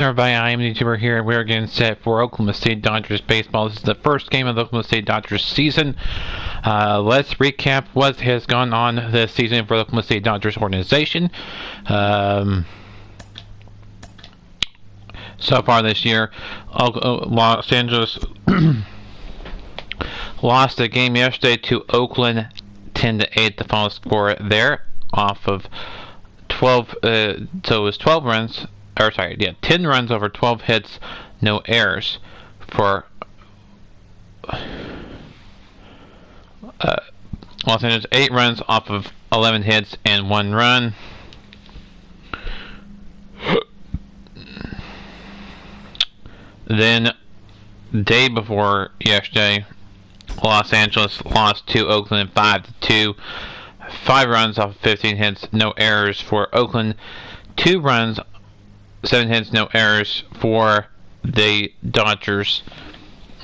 Everybody, I am YouTuber here, and we're getting set for Oklahoma State Dodgers baseball. This is the first game of the Oklahoma State Dodgers season. Let's recap what has gone on this season for the Oklahoma State Dodgers organization. So far this year, Los Angeles lost a game yesterday to Oakland, 10-8. The final score there, off of 12. So it was 12 runs. 10 runs over 12 hits, no errors for Los Angeles. 8 runs off of 11 hits and 1 run. Then, day before yesterday, Los Angeles lost to Oakland 5-2. 5 runs off of 15 hits, no errors for Oakland. 2 runs, 7 hits, no errors for the Dodgers.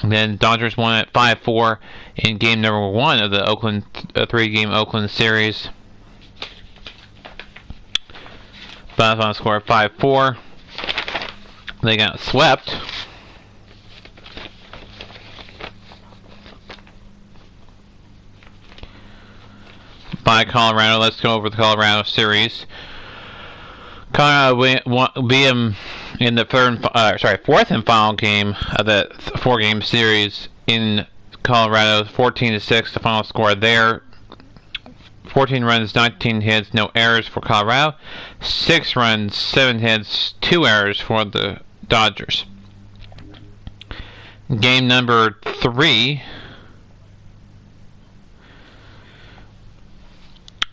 And then Dodgers won at 5-4 in game number 1 of the Oakland 3-game Oakland series. Final score 5-4. They got swept by Colorado. Let's go over the Colorado series. Colorado beat them in the fourth and final game of the 4-game series in Colorado, 14-6. The final score there. 14 runs, 19 hits, no errors for Colorado. 6 runs, 7 hits, 2 errors for the Dodgers. Game number 3.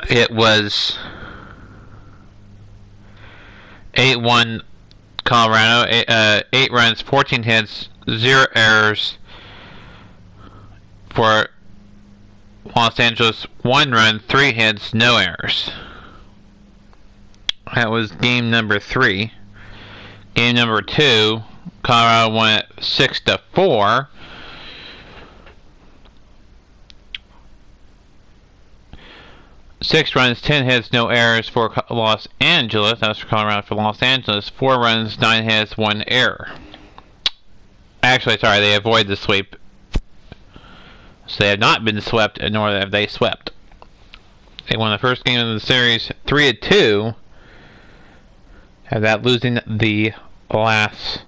It was 8-1 Colorado. 8 runs, 14 hits, 0 errors for Los Angeles. 1 run, 3 hits, no errors. That was game number 3. Game number 2, Colorado won it 6-4. 6 runs, 10 hits, no errors for Los Angeles. That was for Colorado. For Los Angeles, 4 runs, 9 hits, 1 error. Actually, sorry, they avoided the sweep. So they have not been swept, nor have they swept. They won the first game of the series 3-2. Have that losing the last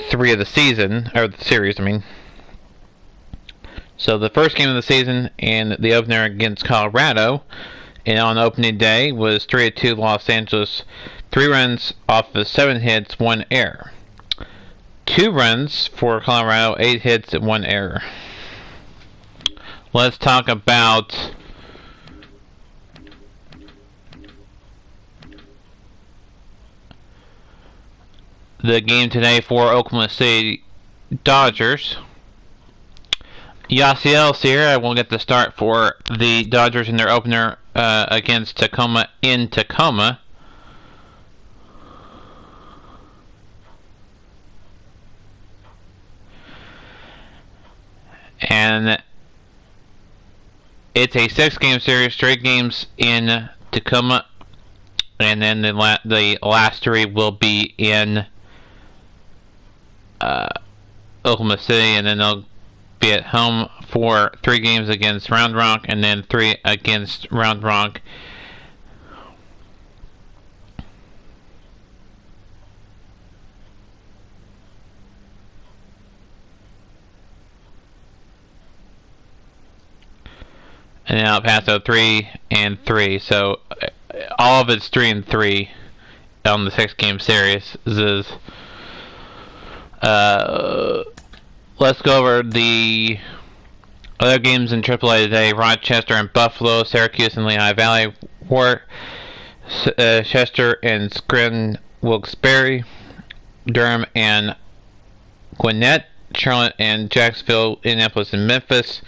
3 of the season, or the series, I mean. So the first game of the season and the opener against Colorado, and on opening day, was 3-2 Los Angeles. 3 runs off of 7 hits, 1 error. 2 runs for Colorado, 8 hits and 1 error. Let's talk about the game today for Oklahoma City Dodgers. Yasiel Sierra will get the start for the Dodgers in their opener against Tacoma in Tacoma. And it's a 6-game series, straight games in Tacoma, and then the last 3 will be in Oklahoma City, and then they'll be at home for 3 games against Round Rock, and then 3 against Round Rock. And now El Paso 3-3. So all of it's 3-3 on the 6-game series. Let's go over the other games in AAA today. Rochester and Buffalo, Syracuse and Lehigh Valley, Chester and Scranton Wilkes-Barre, Durham and Gwinnett, Charlotte and Jacksonville, Indianapolis and Memphis,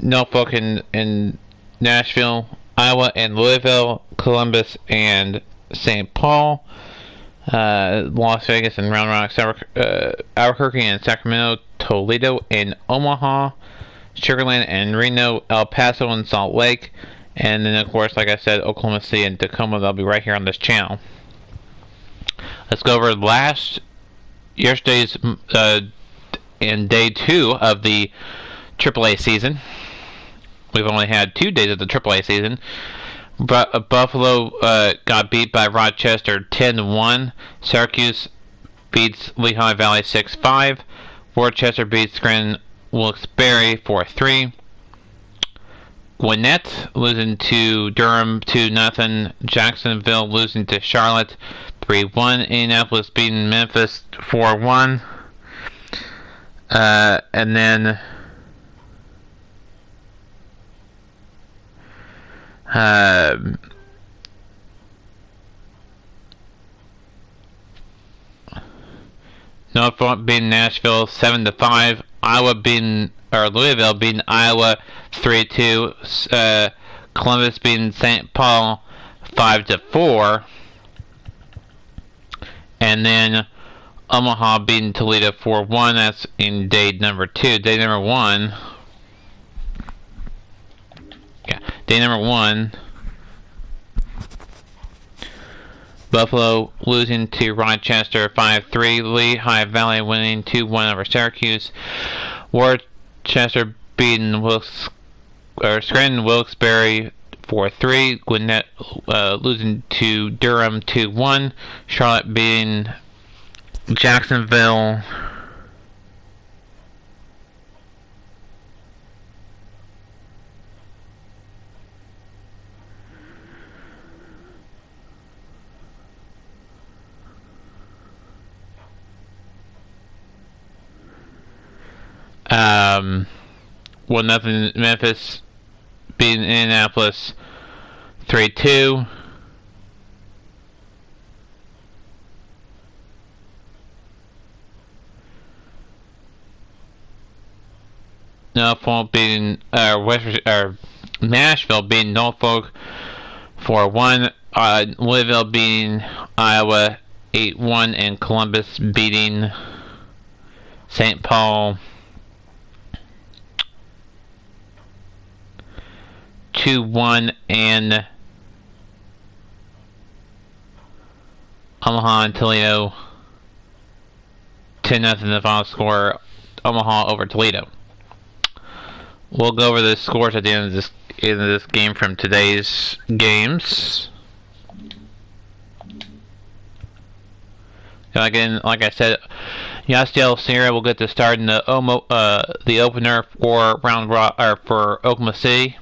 Norfolk and Nashville, Iowa and Louisville, Columbus and St. Paul, Las Vegas and Round Rock, Albuquerque and Sacramento, Toledo and Omaha, Sugar Land and Reno, El Paso and Salt Lake, and then of course, like I said, Oklahoma City and Tacoma. They'll be right here on this channel. Let's go over yesterday's in day 2 of the AAA season. We've only had 2 days of the AAA season. But Buffalo got beat by Rochester 10-1. Syracuse beats Lehigh Valley 6-5. Worcester beats Scranton Wilkes-Barre 4-3. Gwinnett losing to Durham 2-0. Jacksonville losing to Charlotte 3-1. Indianapolis beating Memphis 4-1. And then Norfolk beating Nashville 7-5. Louisville beating Iowa 3-2. Columbus beating St. Paul 5-4. And then Omaha beating Toledo 4-1. That's in day number 2. Day number 1. Day number 1. Buffalo losing to Rochester 5-3. Lehigh Valley winning 2-1 over Syracuse. Worcester beating Scranton Wilkes-Barre 4-3. Gwinnett losing to Durham 2-1. Charlotte beating Jacksonville Well, nothing. Memphis beating Indianapolis 3-2. Norfolk beating Nashville beating Norfolk 4-1. Louisville beating Iowa 8-1, and Columbus beating St. Paul 2-1, and Omaha and Toledo 10-0 the final score. Omaha over Toledo. We'll go over the scores at the end of this game from today's games. Again, like I said, Yasiel Sierra will get to start in the opener for for Oklahoma City,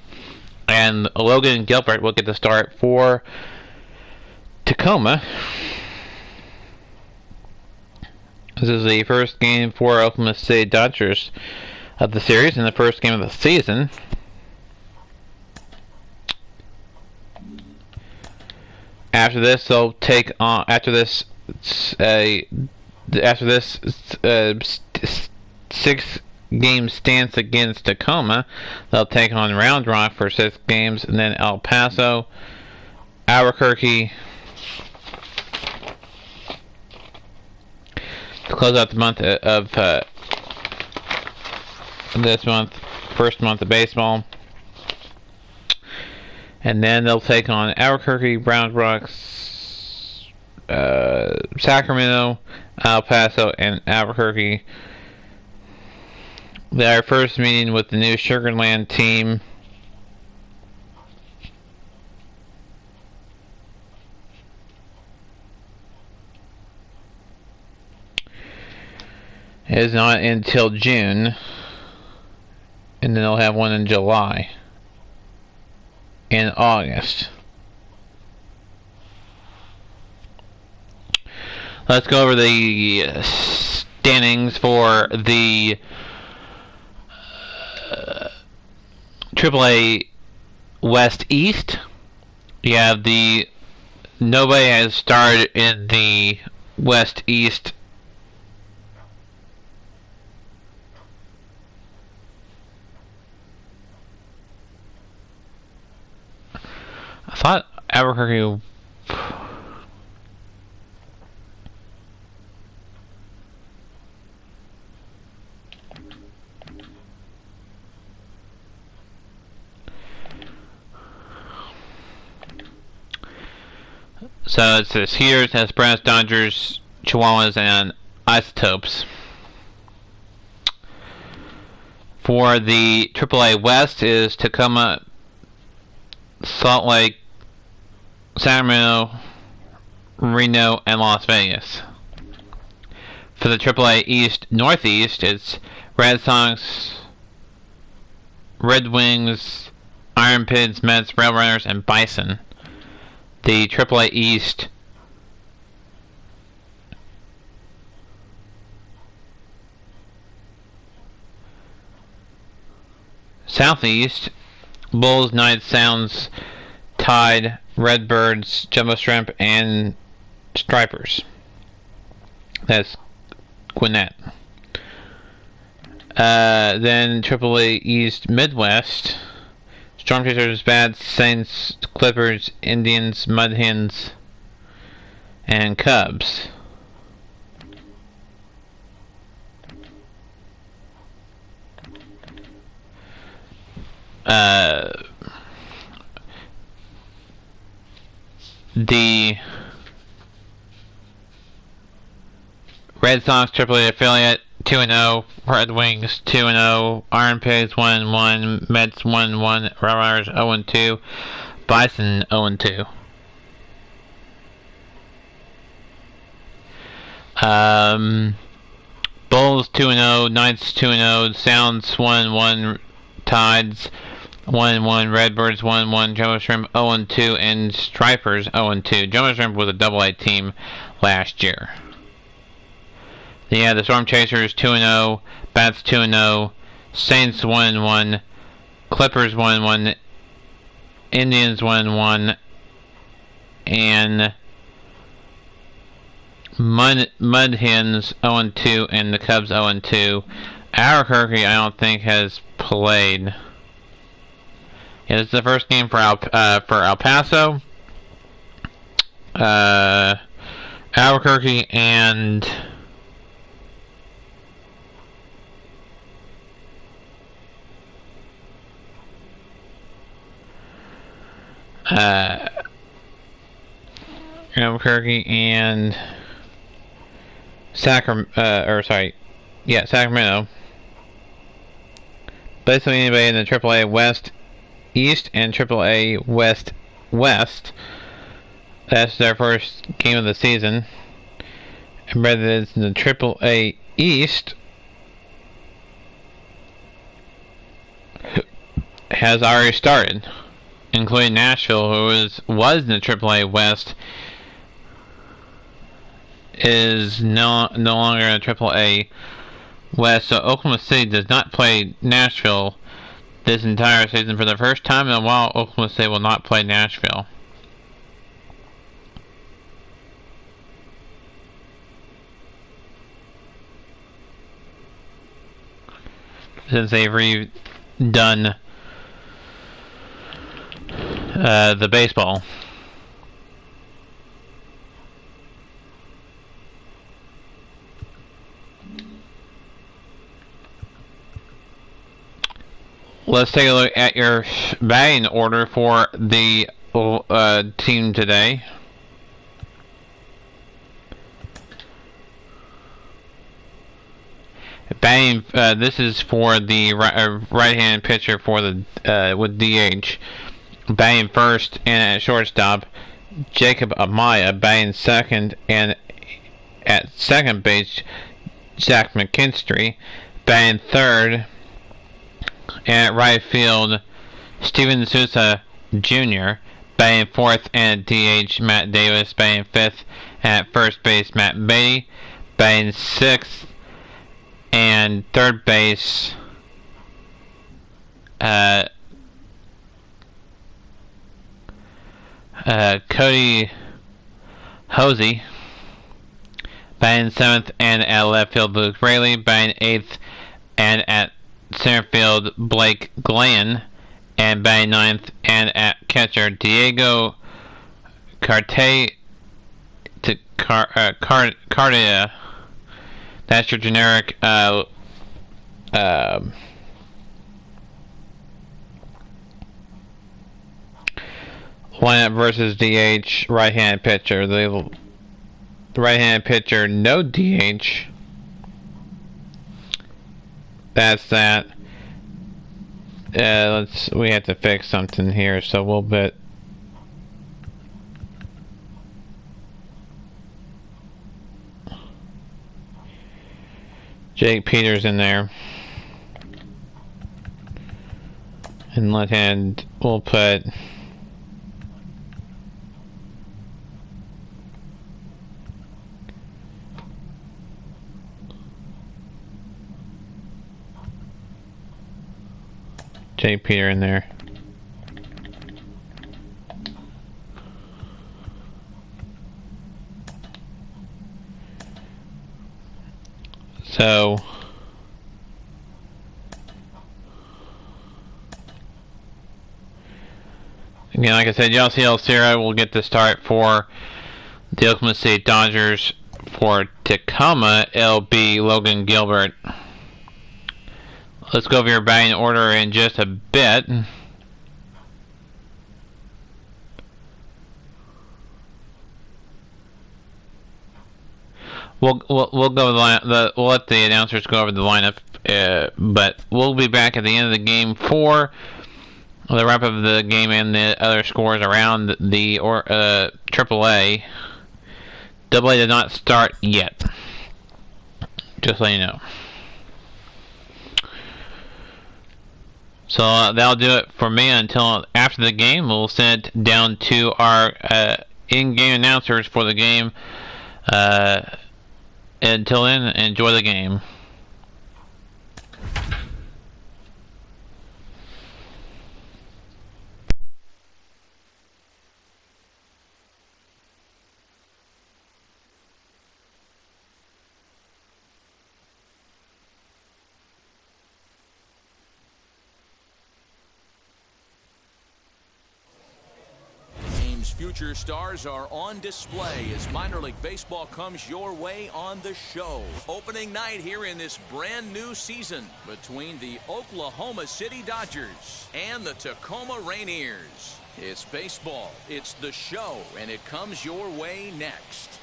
and Logan Gilbert will get to start for Tacoma. This is the first game for Oklahoma City Dodgers of the series and the first game of the season. After this, they'll take on. After this 6-game stance against Tacoma, they'll take on Round Rock for 6 games, and then El Paso, Albuquerque to close out the month of this month, first month of baseball. And then they'll take on Albuquerque, Round Rock, Sacramento, El Paso, and Albuquerque. Their first meeting with the new Sugarland team is not until June, and then they'll have one in July and August. Let's go over the standings for the AAA West East. You have nobody has started in the West East. I thought Albuquerque. So it says Heaters, Esperanza, Dodgers, Chihuahuas, and Isotopes. For the AAA West is Tacoma, Salt Lake, Sacramento, Reno, and Las Vegas. For the AAA East Northeast, it's Red Sox, Red Wings, Iron Pigs, Mets, Rail Runners, and Bison. The AAA East Southeast, Bulls, Knights, Sounds, Tide, Redbirds, Jumbo Shrimp, and Stripers. That's Gwinnett. Then AAA East Midwest, Storm Chasers, Bats, Saints, Clippers, Indians, Mud Hens, and Cubs. The Red Sox AAA affiliate 2-0, Red Wings 2-0, Iron Pigs 1-1, Mets 1-1, Railrunners 0-2, Bison 0-2. Bulls 2-0, Knights 2-0, Sounds 1-1, Tides 1-1, Redbirds 1-1, Jumbo Shrimp 0-2, and Stripers 0-2. Jumbo Shrimp was a AA team last year. The Storm Chasers 2-0, Bats 2-0, Saints 1-1, Clippers 1-1, Indians 1-1, and Mud Hens 0-2, and the Cubs 0-2. Albuquerque, I don't think, has played. Yeah, this is the first game for El Paso, Albuquerque, and Albuquerque and Sacramento. Basically, anybody in the AAA West East and AAA West West. That's their first game of the season. And rather than the AAA East has already started, including Nashville, who was in the AAA West, is no longer in the AAA West. So Oklahoma City does not play Nashville this entire season. For the first time in a while, Oklahoma City will not play Nashville. Since they've redone the baseball. Let's take a look at your batting order for the team today. Batting, this is for the right-handed pitcher for the with DH. Batting first and at shortstop, Jacob Amaya. Batting second and at second base, Zach McKinstry. Batting third and at right field, Steven Souza Jr. Batting fourth and at DH, Matt Davis. Batting fifth and at first base, Matt Beatty. Batting sixth and third base, Cody Hosey. Batting seventh and at left field, Luke Rayleigh. Batting eighth and at center field, Blake Galen. And batting ninth and at catcher, Diego Cartaya. That's your generic Lineup versus DH right-hand pitcher. The right-hand pitcher, no DH. That's that. We have to fix something here, so we'll bet. Jake Peters in there. And left hand, we'll put Jake Peter in there. So again, like I said, Yasiel Sierra will get the start for the Oklahoma State Dodgers. For Tacoma, it'll be Logan Gilbert. Let's go over your batting order in just a bit. We'll go we'll let the announcers go over the lineup, but we'll be back at the end of the game for the wrap up of the game and the other scores around the AAA. AA did not start yet. Just so you know. So that'll do it for me until after the game. We'll send it down to our in-game announcers for the game. Until then, enjoy the game. Future stars are on display as minor league baseball comes your way on the show. Opening night here in this brand new season between the Oklahoma City Dodgers and the Tacoma Rainiers. It's baseball, it's the show, and it comes your way next.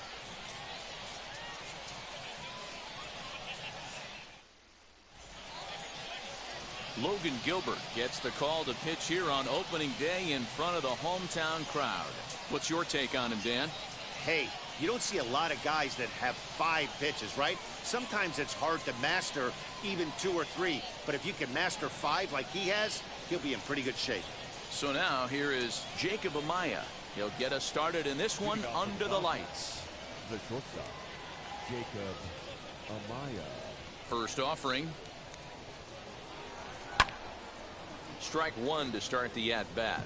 Logan Gilbert gets the call to pitch here on opening day in front of the hometown crowd. What's your take on him, Dan? Hey, you don't see a lot of guys that have 5 pitches, right? Sometimes it's hard to master even 2 or 3, but if you can master 5 like he has, he'll be in pretty good shape. So now here is Jacob Amaya. He'll get us started in this one under the lights. The shortstop, Jacob Amaya. First offering. Strike 1 to start the at-bat.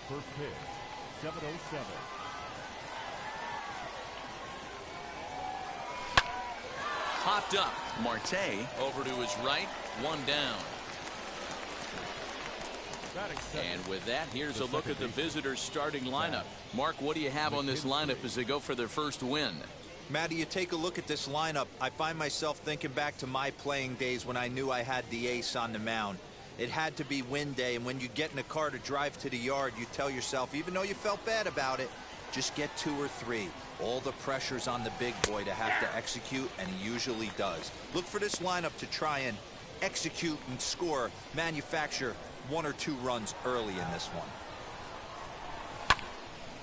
First pitch, 7:07. Popped up. Marte over to his right. 1 down. And with that, here's a look at the visitors' starting lineup. Mark, what do you have on this lineup as they go for their first win? Matty, you take a look at this lineup. I find myself thinking back to my playing days when I knew I had the ace on the mound. It had to be win day, and when you get in a car to drive to the yard, you tell yourself, even though you felt bad about it, just get 2 or 3. All the pressure's on the big boy to have to execute, and he usually does. Look for this lineup to try and execute and score, manufacture 1 or 2 runs early in this one.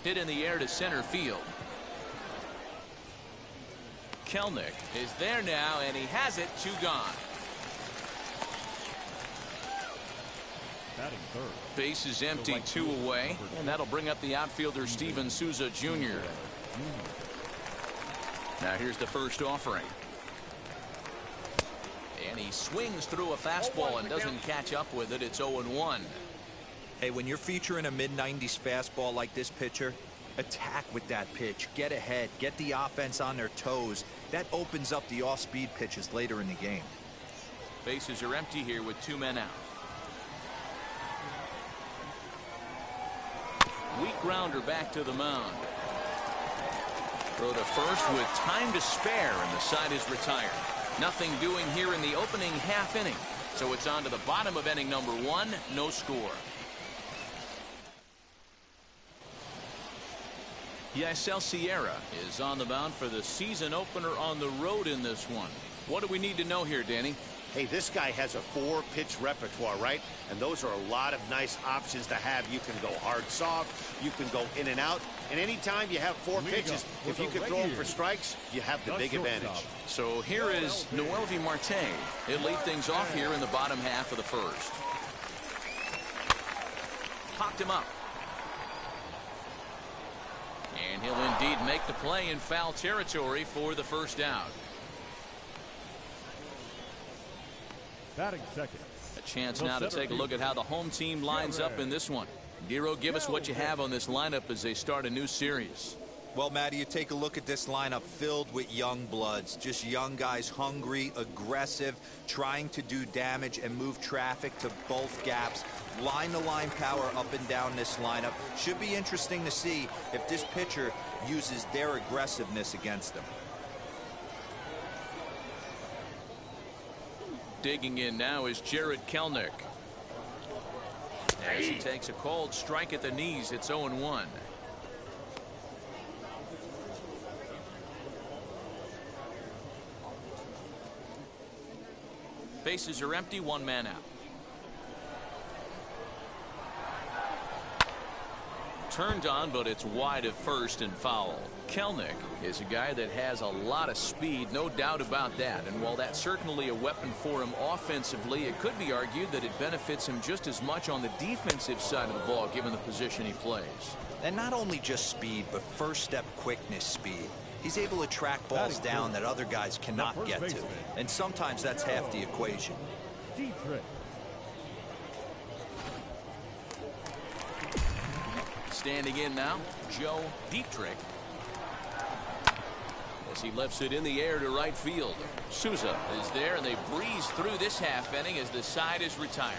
Hit in the air to center field. Kellnick is there now, and he has it. 2 gone. Batting third. Base is empty, 2 away, and that'll bring up the outfielder Steven Souza Jr. Now here's the first offering. And he swings through a fastball and doesn't catch up with it. It's 0-1. Hey, when you're featuring a mid-90s fastball like this pitcher, attack with that pitch. Get ahead. Get the offense on their toes. That opens up the off-speed pitches later in the game. Bases are empty here with 2 men out. Weak grounder back to the mound. Throw to first with time to spare, and the side is retired. Nothing doing here in the opening half inning. So it's on to the bottom of inning number 1, no score. Yasel Sierra is on the mound for the season opener on the road in this one. What do we need to know here, Danny? Hey, this guy has a 4-pitch repertoire, right? And those are a lot of nice options to have. You can go hard, soft. You can go in and out. And anytime you have 4 pitches, if you can throw them for strikes, you have the big advantage. So here is Noelvi Marte. He'll lead things off here in the bottom half of the first. Popped him up. And he'll indeed make the play in foul territory for the first out. Batting second. A chance now to take a look at how the home team lines up in this one. Dero, give us what you have on this lineup as they start a new series. Well, Matty, you take a look at this lineup filled with young bloods. Just young guys, hungry, aggressive, trying to do damage and move traffic to both gaps. Line-to-line power up and down this lineup. Should be interesting to see if this pitcher uses their aggressiveness against them. Digging in now is Jared Kellnick. As he takes a cold strike at the knees, it's 0-1. Bases are empty, 1 man out. Turned on, but it's wide at first and foul. Kellnick is a guy that has a lot of speed, no doubt about that. And while that's certainly a weapon for him offensively, it could be argued that it benefits him just as much on the defensive side of the ball, given the position he plays. And not only just speed, but first step quickness speed. He's able to track balls down that other guys cannot get to. And sometimes that's half the equation. Standing in now, Joe Dietrich. As he lifts it in the air to right field. Souza is there, and they breeze through this half inning as the side is retired.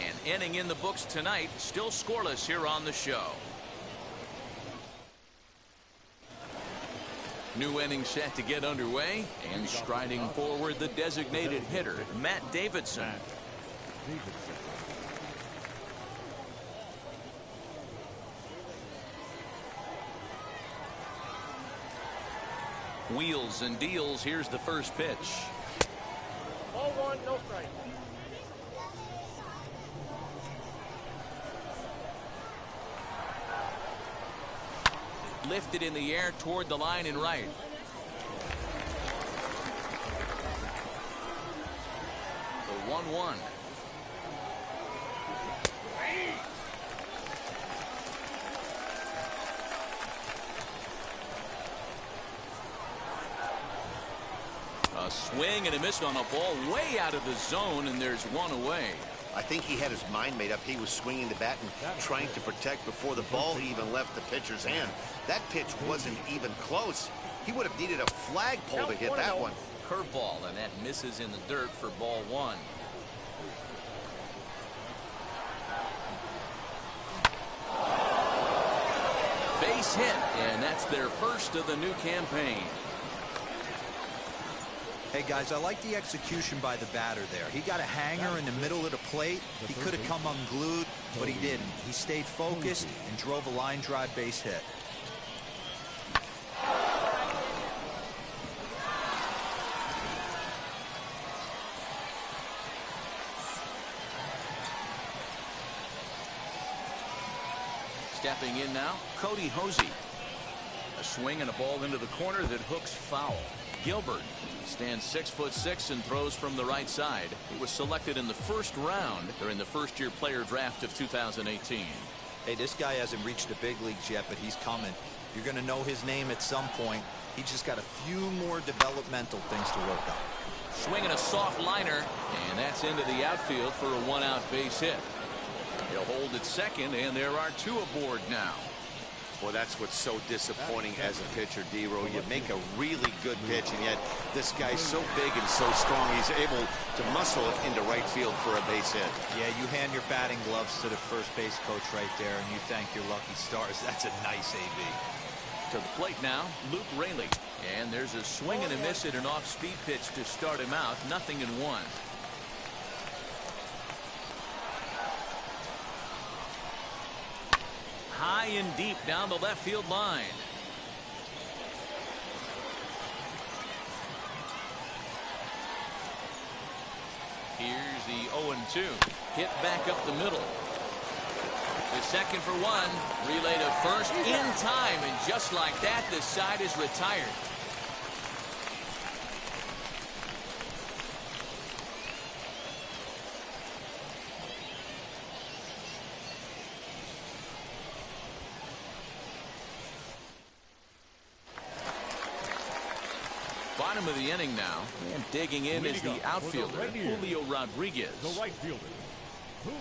And inning in the books tonight, still scoreless here on the show. New inning set to get underway, and striding forward the designated hitter, Matt Davidson. Wheels and deals. Here's the first pitch. Ball 1, no strike. Lifted in the air toward the line and right. The 1-1. A swing and a miss on a ball way out of the zone, and there's one away. I think he had his mind made up. He was swinging the bat and trying to protect before the ball even left the pitcher's hand. That pitch wasn't even close. He would have needed a flagpole to hit that one. Curveball, and that misses in the dirt for ball 1. Base hit, and that's their first of the new campaign. Hey, guys, I like the execution by the batter there. He got a hanger in the middle of the plate. He could have come unglued, but he didn't. He stayed focused and drove a line drive base hit. Stepping in now, Cody Hosey. A swing and a ball into the corner that hooks foul. Gilbert stands 6'6" and throws from the right side. He was selected in the first round during the first-year player draft of 2018. Hey, this guy hasn't reached the big leagues yet, but he's coming. You're going to know his name at some point. He just got a few more developmental things to work on. Swinging a soft liner, and that's into the outfield for a 1-out base hit. He'll hold at second, and there are 2 aboard now. Well, that's what's so disappointing as a pitcher, D-Row. You make a really good pitch, and yet this guy's so big and so strong, he's able to muscle it into right field for a base hit. Yeah, you hand your batting gloves to the first base coach right there, and you thank your lucky stars. That's a nice AB. To the plate now, Luke Raley. And there's a swing and a miss at an off-speed pitch to start him out. 0-1. High and deep down the left field line. Here's the 0-2. Hit back up the middle. The second for one. Relay to first in time. And just like that, the side is retired. Bottom of the inning now, and digging in is the outfielder, Julio Rodriguez. The right fielder,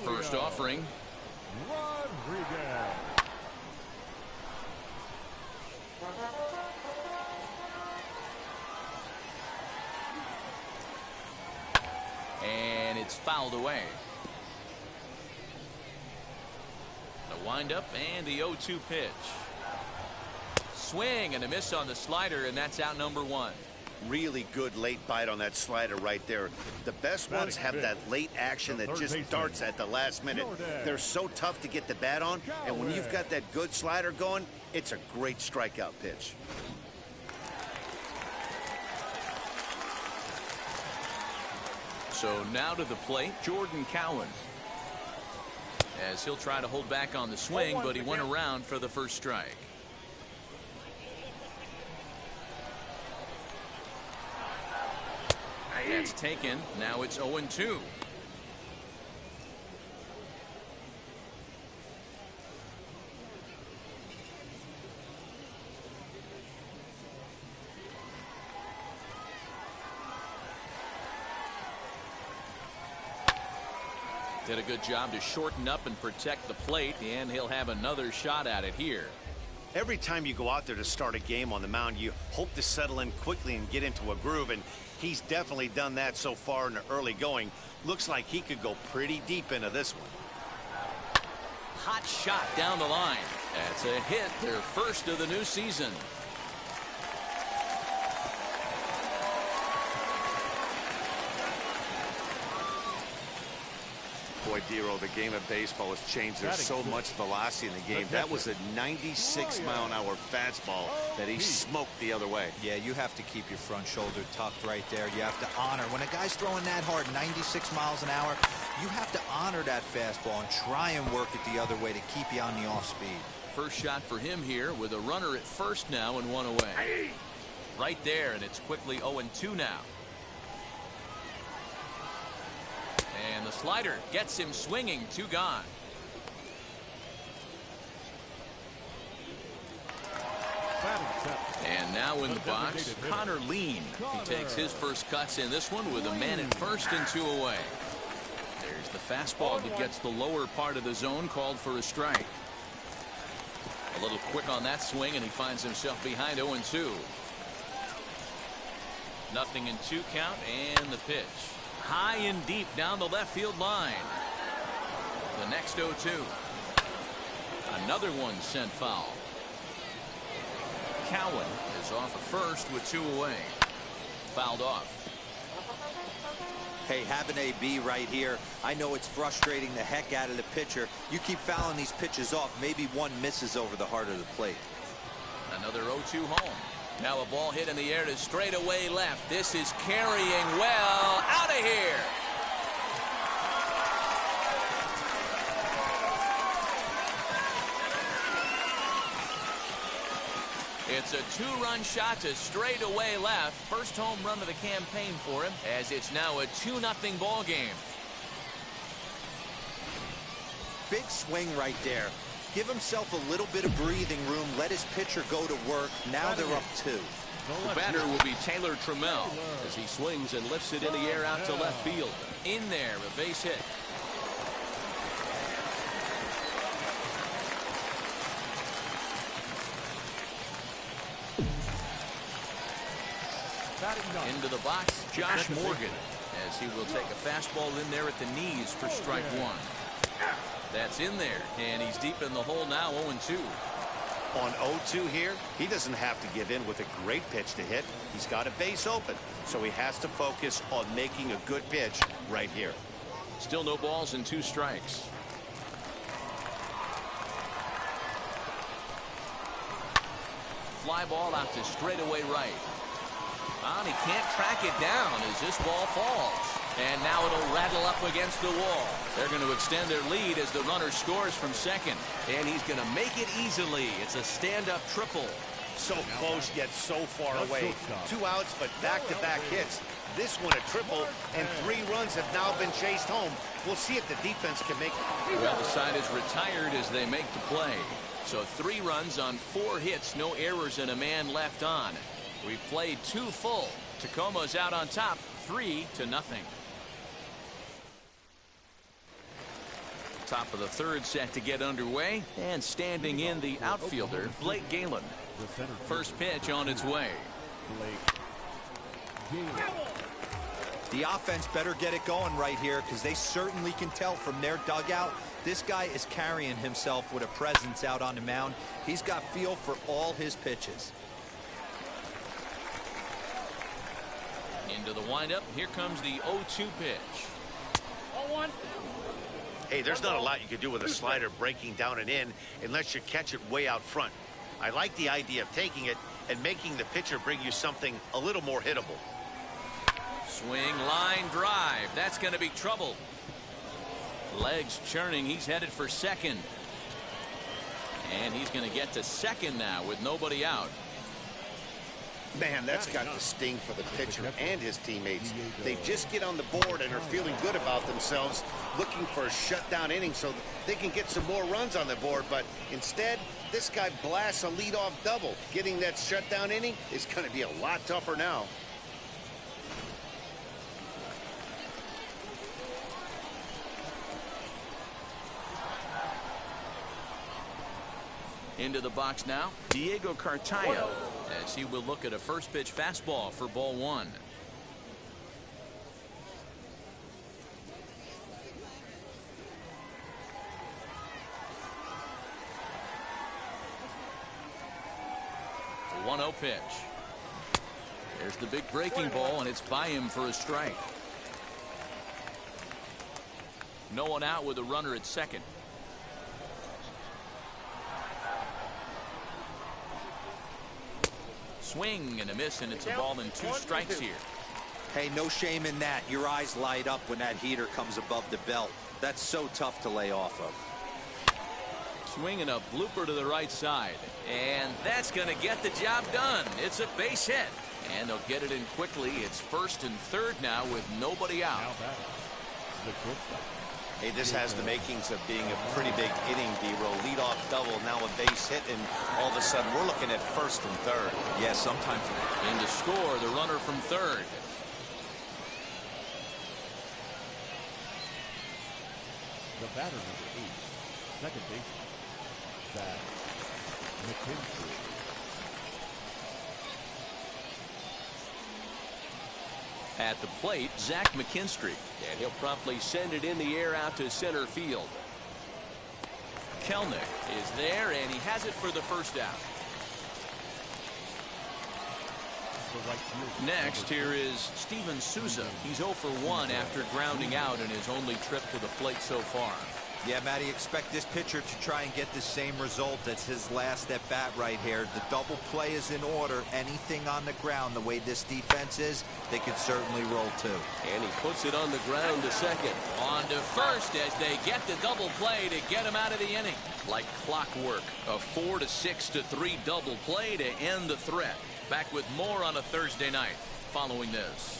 First offering. Rodriguez. And it's fouled away. The windup and the 0-2 pitch. Swing and a miss on the slider, and that's out number 1. Really good late bite on that slider right there. The best ones have that late action that just darts at the last minute. They're so tough to get the bat on, and when you've got that good slider going, it's a great strikeout pitch. So now to the plate, Jordan Cowan. As he'll try to hold back on the swing, but he went around for the first strike. That's taken. Now it's 0-2. Did a good job to shorten up and protect the plate, and he'll have another shot at it here. Every time you go out there to start a game on the mound, you hope to settle in quickly and get into a groove, and he's definitely done that so far in the early going. Looks like he could go pretty deep into this one. Hot shot down the line. That's a hit, their first of the new season. Boy, Dero, the game of baseball has changed. There's so much velocity in the game. That was a 96-mile-an-hour fastball that he smoked the other way. Yeah, you have to keep your front shoulder tucked right there. You have to honor. When a guy's throwing that hard, 96 miles an hour, you have to honor that fastball and try and work it the other way to keep you on the off speed. First shot for him here with a runner at first now and one away. Right there, and it's quickly 0-2 now. And the slider gets him swinging. 2 gone. And now in the box, Connor Lean. He takes his first cuts in this one with a man at first and 2 away. There's the fastball that gets the lower part of the zone, called for a strike. A little quick on that swing, and he finds himself behind 0-2. 0-2 count, and the pitch. High and deep down the left field line. The next 0-2. Another one sent foul. Cowan is off at first with 2 away. Fouled off. Hey, have an AB right here. I know it's frustrating the heck out of the pitcher. You keep fouling these pitches off. Maybe one misses over the heart of the plate. Another 0-2 home. Now a ball hit in the air to straightaway left. This is carrying well. Out of here. It's a 2-run shot to straightaway left. First home run of the campaign for him, as it's now a 2-0 ball game. Big swing right there. Give himself a little bit of breathing room. Let his pitcher go to work. Now they're up 2. The batter will be Taylor Tremell as he swings and lifts it in the air out to left field. In there, a base hit. Into the box, Josh Morgan, as he will take a fastball in there at the knees for strike 1. That's in there, and he's deep in the hole now, 0-2. On 0-2 here, he doesn't have to give in with a great pitch to hit. He's got a base open, so he has to focus on making a good pitch right here. Still no balls and 2 strikes. Fly ball out to straightaway right. And he can't track it down as this ball falls. And now it'll rattle up against the wall. They're going to extend their lead as the runner scores from second. And he's going to make it easily. It's a stand-up triple. So close yet so far away. 2 outs, but back-to-back hits. This one a triple, and 3 runs have now been chased home. We'll see if the defense can make it. Well, the side is retired as they make the play. So 3 runs on 4 hits, no errors, and a man left on. We've played 2 full. Tacoma's out on top, 3-0. Top of the 3rd set to get underway, and standing in the outfielder, Galen. First pitch on its way. The offense better get it going right here, because they certainly can tell from their dugout this guy is carrying himself with a presence out on the mound. He's got feel for all his pitches. Into the windup. Here comes the 0-2 pitch. 0-1. Hey, there's not a lot you can do with a slider breaking down and in unless you catch it way out front. I like the idea of taking it and making the pitcher bring you something a little more hittable. Swing, line drive. That's going to be trouble. Legs churning. He's headed for second. And he's going to get to second now with nobody out. Man, that's got to sting for the pitcher and his teammates. They just get on the board and are feeling good about themselves, looking for a shutdown inning so they can get some more runs on the board. But instead, this guy blasts a leadoff double. Getting that shutdown inning is going to be a lot tougher now. Into the box now, Diego Cartaya, as he will look at a first pitch fastball for ball 1. The 1-0 pitch. There's the big breaking ball, and it's by him for a strike. No one out with a runner at second. Swing and a miss, and it's a ball and 2 strikes here. Hey, no shame in that. Your eyes light up when that heater comes above the belt. That's so tough to lay off of. Swing and a blooper to the right side, and that's going to get the job done. It's a base hit, and they'll get it in quickly. It's first and third now with nobody out. Hey, this has the makings of being a pretty big inning, D-roll. Leadoff double, now a base hit, and all of a sudden we're looking at first and third. Yeah, sometimes. In to score, the runner from third. The batter number 8, second baseman, Zach McKinstry. At the plate, Zach McKinstry, and he'll promptly send it in the air out to center field. Kellnick is there, and he has it for the first out. Next, here is Steven Souza. He's 0 for 1 after grounding out in his only trip to the plate so far. Yeah, Matty, expect this pitcher to try and get the same result as his last at bat right here. The double play is in order. Anything on the ground, the way this defense is, they could certainly roll too. And he puts it on the ground to second. On to first as they get the double play to get him out of the inning. Like clockwork, a 4-6-3 double play to end the threat. Back with more on a Thursday night following this.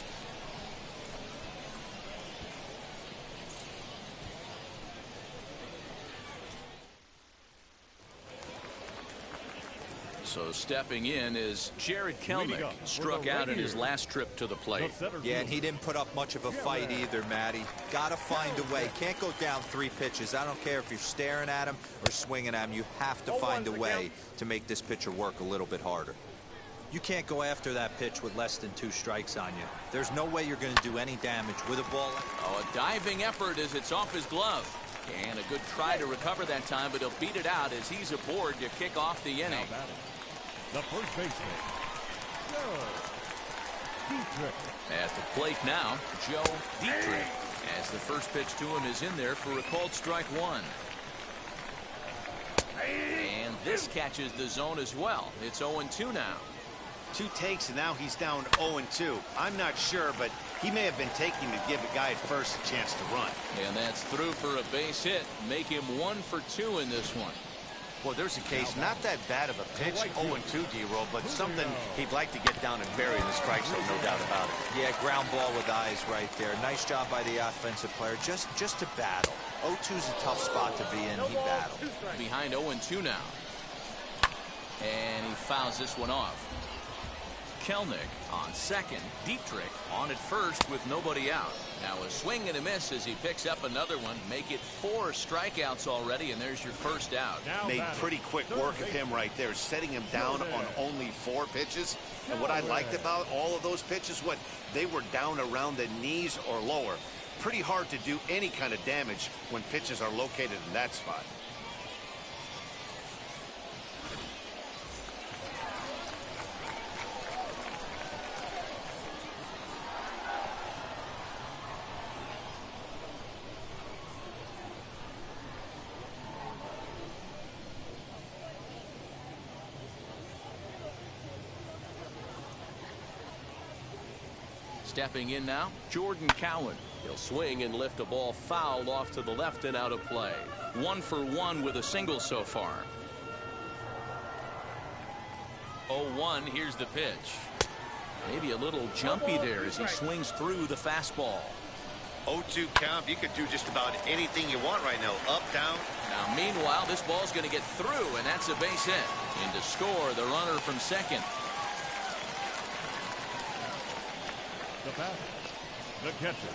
So stepping in is Jared Kellnick, struck out in his last trip to the plate. Yeah, and he didn't put up much of a fight either, Matty. Gotta find a way. Can't go down 3 pitches. I don't care if you're staring at him or swinging at him. You have to find a way to make this pitcher work a little bit harder. You can't go after that pitch with less than 2 strikes on you. There's no way you're going to do any damage with a ball. Oh, a diving effort as it's off his glove. And a good try to recover that time, but he'll beat it out as he's aboard to kick off the inning. The first baseman, Joe Dietrich. At the plate now, Joe Dietrich, as the first pitch to him is in there for a called strike one. And this catches the zone as well. It's 0-2 now. 2 takes, and now he's down 0-2. I'm not sure, but he may have been taking to give the guy at first a chance to run. And that's through for a base hit. Make him 1 for 2 in this one. Well, there's a case, not that bad of a pitch, 0-2, D-roll, but something he'd like to get down and bury in the strike zone, no doubt about it. Yeah, ground ball with eyes right there. Nice job by the offensive player. Just to battle. 0-2's a tough spot to be in. He battled. Behind 0-2 now. And he fouls this one off. Kellnick on second. Dietrich on at first with nobody out. Now a swing and a miss as he picks up another one. Make it 4 strikeouts already, and there's your first out. Made pretty quick work of him right there, setting him down on only 4 pitches. And what I liked about all of those pitches, they were down around the knees or lower. Pretty hard to do any kind of damage when pitches are located in that spot. Stepping in now, Jordan Cowan. He'll swing and lift a ball foul off to the left and out of play. 1 for 1 with a single so far. 0-1, here's the pitch. Maybe a little jumpy there as he swings through the fastball. 0-2 count. You could do just about anything you want right now. Up, down. Now, meanwhile, this ball's going to get through, and that's a base hit. In to score, the runner from second. The batter, the catcher,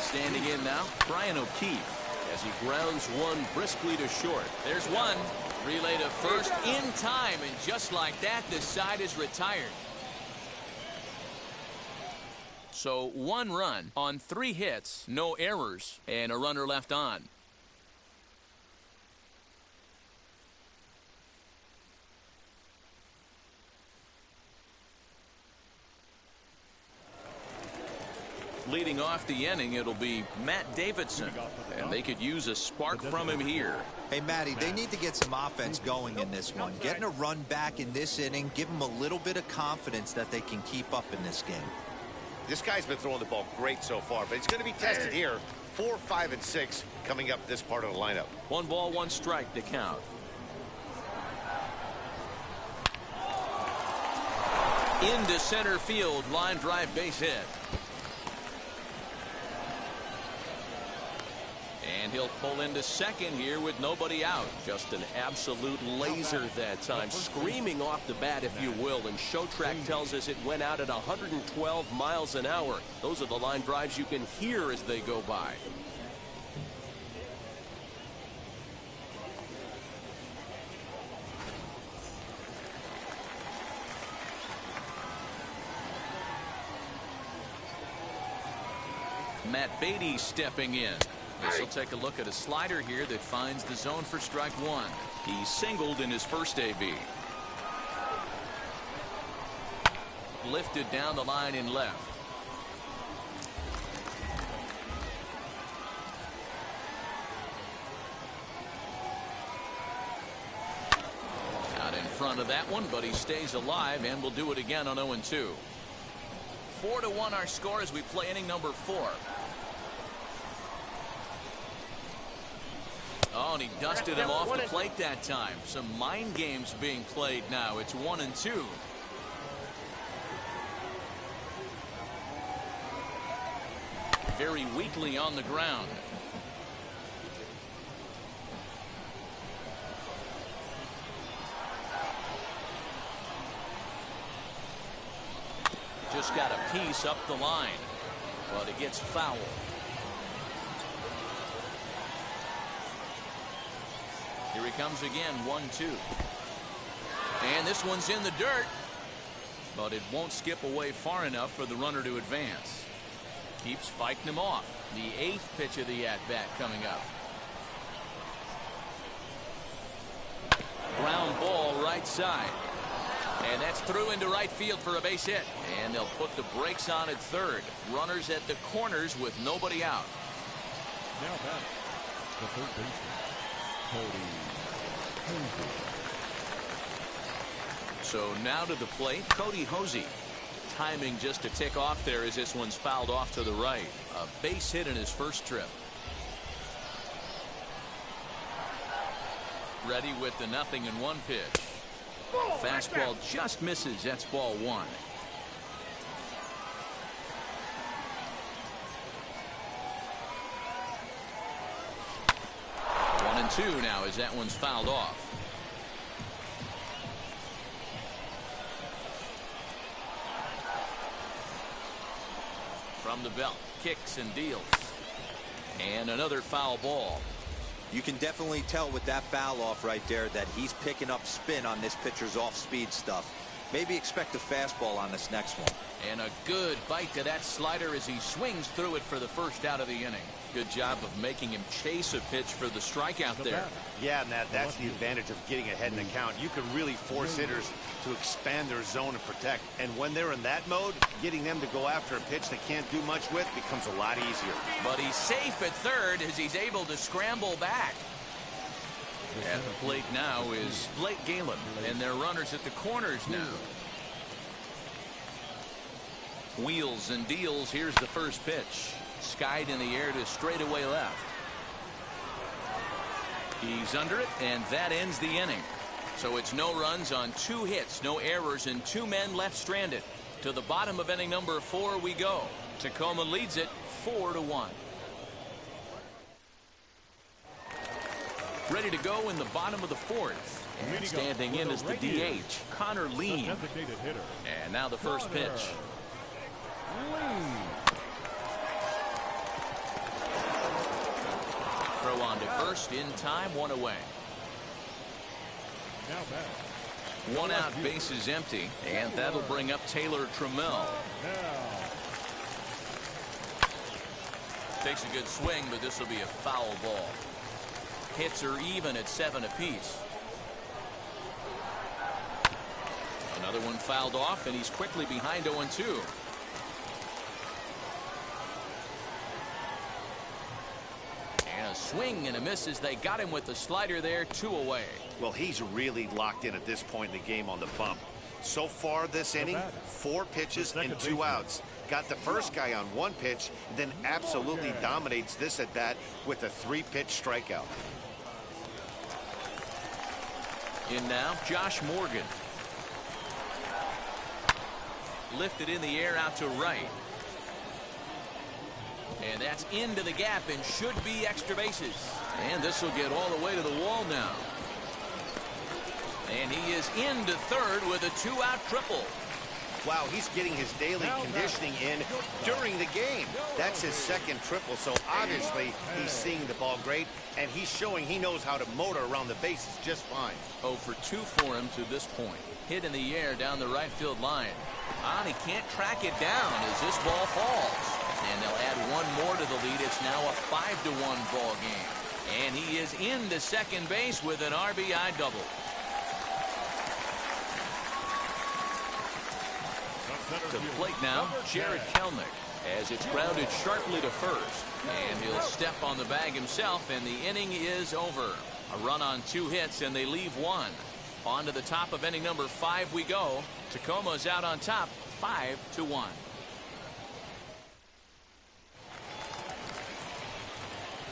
Standing in now, Brian O'Keefe, as he grounds one briskly to short. There's one. Relay to first in time, and just like that, the side is retired. So 1 run on 3 hits, no errors, and a runner left on. Leading off the inning, it'll be Matt Davidson, and they could use a spark from him here. Hey, Matty, they need to get some offense going in this one. Getting a run back in this inning, give them a little bit of confidence that they can keep up in this game. This guy's been throwing the ball great so far, but he's going to be tested here. 4, 5, and 6 coming up this part of the lineup. 1 ball, 1 strike to count. Into center field, line drive base hit. And he'll pull into second here with nobody out. Just an absolute laser that time, screaming off the bat, if you will. And Show Track tells us it went out at 112 miles an hour. Those are the line drives you can hear as they go by. Matt Beatty stepping in. This will take a look at a slider here that finds the zone for strike 1. He singled in his first AB. Lifted down the line in left. Out in front of that one, but he stays alive and will do it again on 0-2. 4-1 our score as we play inning number 4. Oh, and he dusted him off the plate that time. Some mind games being played now. It's 1-2. Very weakly on the ground. Just got a piece up the line, but it gets fouled. Here he comes again, 1-2. And this one's in the dirt, but it won't skip away far enough for the runner to advance. keeps fighting him off. The 8th pitch of the at-bat coming up. Ground ball right side. And that's through into right field for a base hit. And they'll put the brakes on at third. Runners at the corners with nobody out. Now back, the third baseman, Cody Hosey. So now to the plate, Cody Hosey. Timing just to tick off there as this one's fouled off to the right. A base hit in his first trip. Ready with the 0-1 pitch. Fastball just misses. That's ball 1. One and 2 now as that one's fouled off. From the belt, kicks and deals. And another foul ball. You can definitely tell with that foul off right there that he's picking up spin on this pitcher's off-speed stuff. Maybe expect a fastball on this next one. And a good bite to that slider as he swings through it for the first out of the inning. Good job of making him chase a pitch for the strikeout there. Yeah, Matt, that's the advantage of getting ahead in the count. You can really force hitters to expand their zone and protect. And when they're in that mode, getting them to go after a pitch they can't do much with becomes a lot easier. But he's safe at third as he's able to scramble back. At the plate now is Blake Galen, and their runners at the corners now. Wheels and deals. Here's the first pitch. Skied in the air to straightaway left. He's under it, and that ends the inning. So it's no runs on 2 hits, no errors, and 2 men left stranded. To the bottom of inning number 4 we go. Tacoma leads it 4-1. Ready to go in the bottom of the 4th. And standing in is the DH, Connor Lean. And now the first pitch. Throw on to first in time, 1 away. Now back. 1 out, bases empty, and that'll bring up Taylor Tremell. Takes a good swing, but this will be a foul ball. Hits are even at 7 apiece. Another one fouled off, and he's quickly behind 0-2. And a swing and a miss as they got him with the slider there, 2 away. Well, he's really locked in at this point in the game on the bump. So far this inning, 4 pitches and 2 outs. Got the first guy on 1 pitch, and then absolutely dominates this at bat with a 3-pitch strikeout. In now, Josh Morgan. Lifted in the air out to right. And that's into the gap and should be extra bases. And this will get all the way to the wall now. And he is into third with a 2-out triple. Wow, he's getting his daily conditioning in during the game. That's his 2nd triple, so obviously he's seeing the ball great, and he's showing he knows how to motor around the bases just fine. 0 for 2 for him to this point. Hit in the air down the right field line. He can't track it down as this ball falls. And they'll add 1 more to the lead. It's now a 5-1 ball game. And he is into second base with an RBI double. To the plate now, Jared Kellnick, as it's grounded sharply to first. And he'll step on the bag himself, and the inning is over. A run on 2 hits, and they leave 1. On to the top of inning number 5 we go. Tacoma's out on top, 5-1.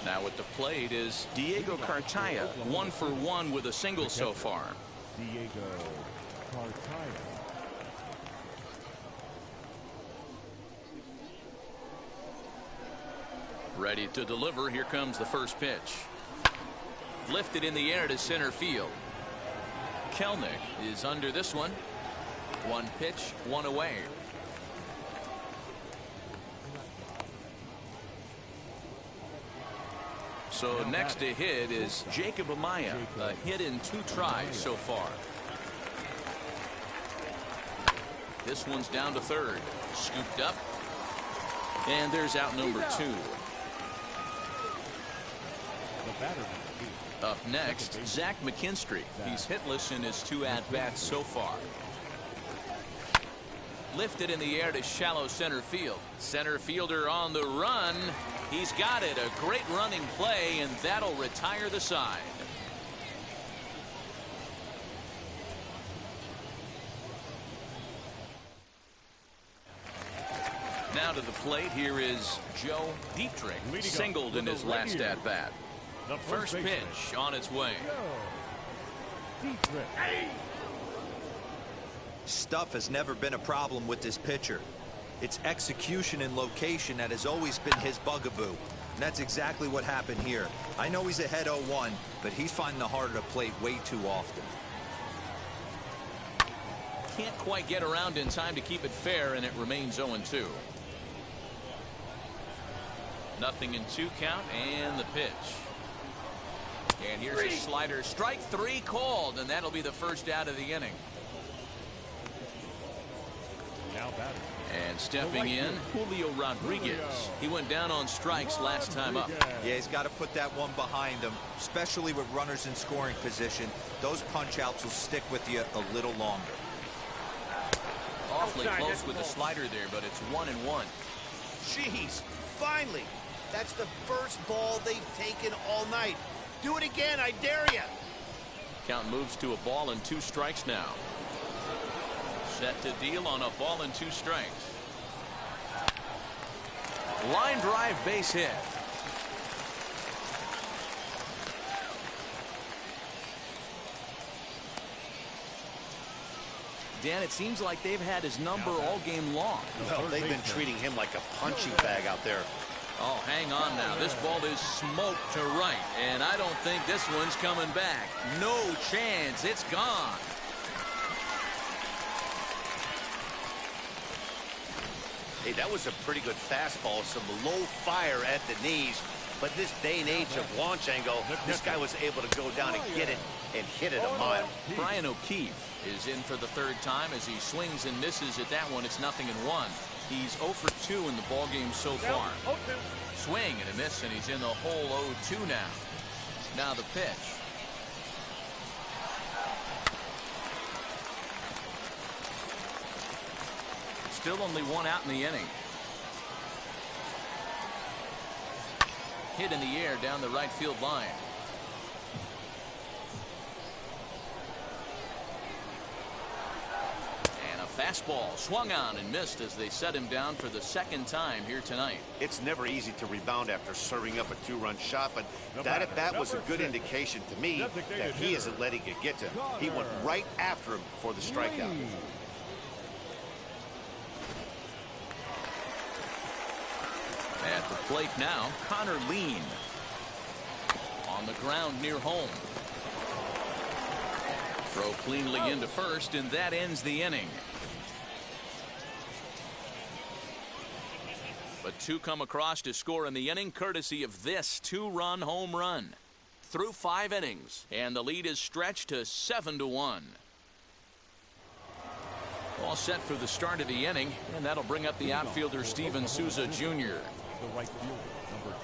Now at the plate is Diego Cartaya, 1 for 1 with a single so far. Diego Cartaya. Ready to deliver. Here comes the first pitch. Lifted in the air to center field. Kellnick is under this one. 1 pitch, 1 away. So next to hit is Jacob Amaya. A hit in 2 tries so far. This one's down to third. Scooped up. And there's out number 2. The batter number 2. Up next, Zach McKinstry. He's hitless in his 2 at-bats so far. Lifted in the air to shallow center field. Center fielder on the run. He's got it. A great running play, and that'll retire the side. Now to the plate, here is Joe Dietrich, singled in his last at-bat. First pitch on its way. Stuff has never been a problem with this pitcher. It's execution and location that has always been his bugaboo. And that's exactly what happened here. I know he's ahead 0-1, but he's finding the harder to plate way too often. Can't quite get around in time to keep it fair, and it remains 0-2. Nothing in 2 count, and the pitch. And here's a slider. Strike 3 called, and that'll be the first out of the inning. Now batting. And stepping in, Julio Rodriguez. He went down on strikes last time up. Yeah, he's got to put that one behind him, especially with runners in scoring position. Those punch-outs will stick with you a little longer. Awfully close with the slider there, but it's 1-1. Jeez, finally. That's the first ball they've taken all night. Do it again, I dare you. Count moves to a ball and 2 strikes now. Set to deal on a ball and 2 strikes. Line drive, base hit. Dan, it seems like they've had his number all game long. Well, they've been treating him like a punching bag out there. Oh, hang on now. This ball is smoked to right, and I don't think this one's coming back. No chance. It's gone. Hey, that was a pretty good fastball. Some low fire at the knees. But this day and age of launch angle, this guy was able to go down and get it and hit it a mile. Brian O'Keefe is in for the 3rd time as he swings and misses at that one. It's 0-1. He's 0 for 2 in the ballgame so far. Swing and a miss, and he's in the hole 0-2 now. Now the pitch. Still only 1 out in the inning. Hit in the air down the right field line. And a fastball swung on and missed as they set him down for the 2nd time here tonight. It's never easy to rebound after serving up a 2-run shot, but that at bat was a good indication to me that he isn't letting it get to him. He went right after him for the strikeout. At the plate now, Connor Lean. On the ground near home. Throw cleanly into first, and that ends the inning. But 2 come across to score in the inning, courtesy of this 2-run home run. Through 5 innings, and the lead is stretched to 7-1. All set for the start of the inning, and that'll bring up the outfielder Steven Souza Jr. The right fielder, number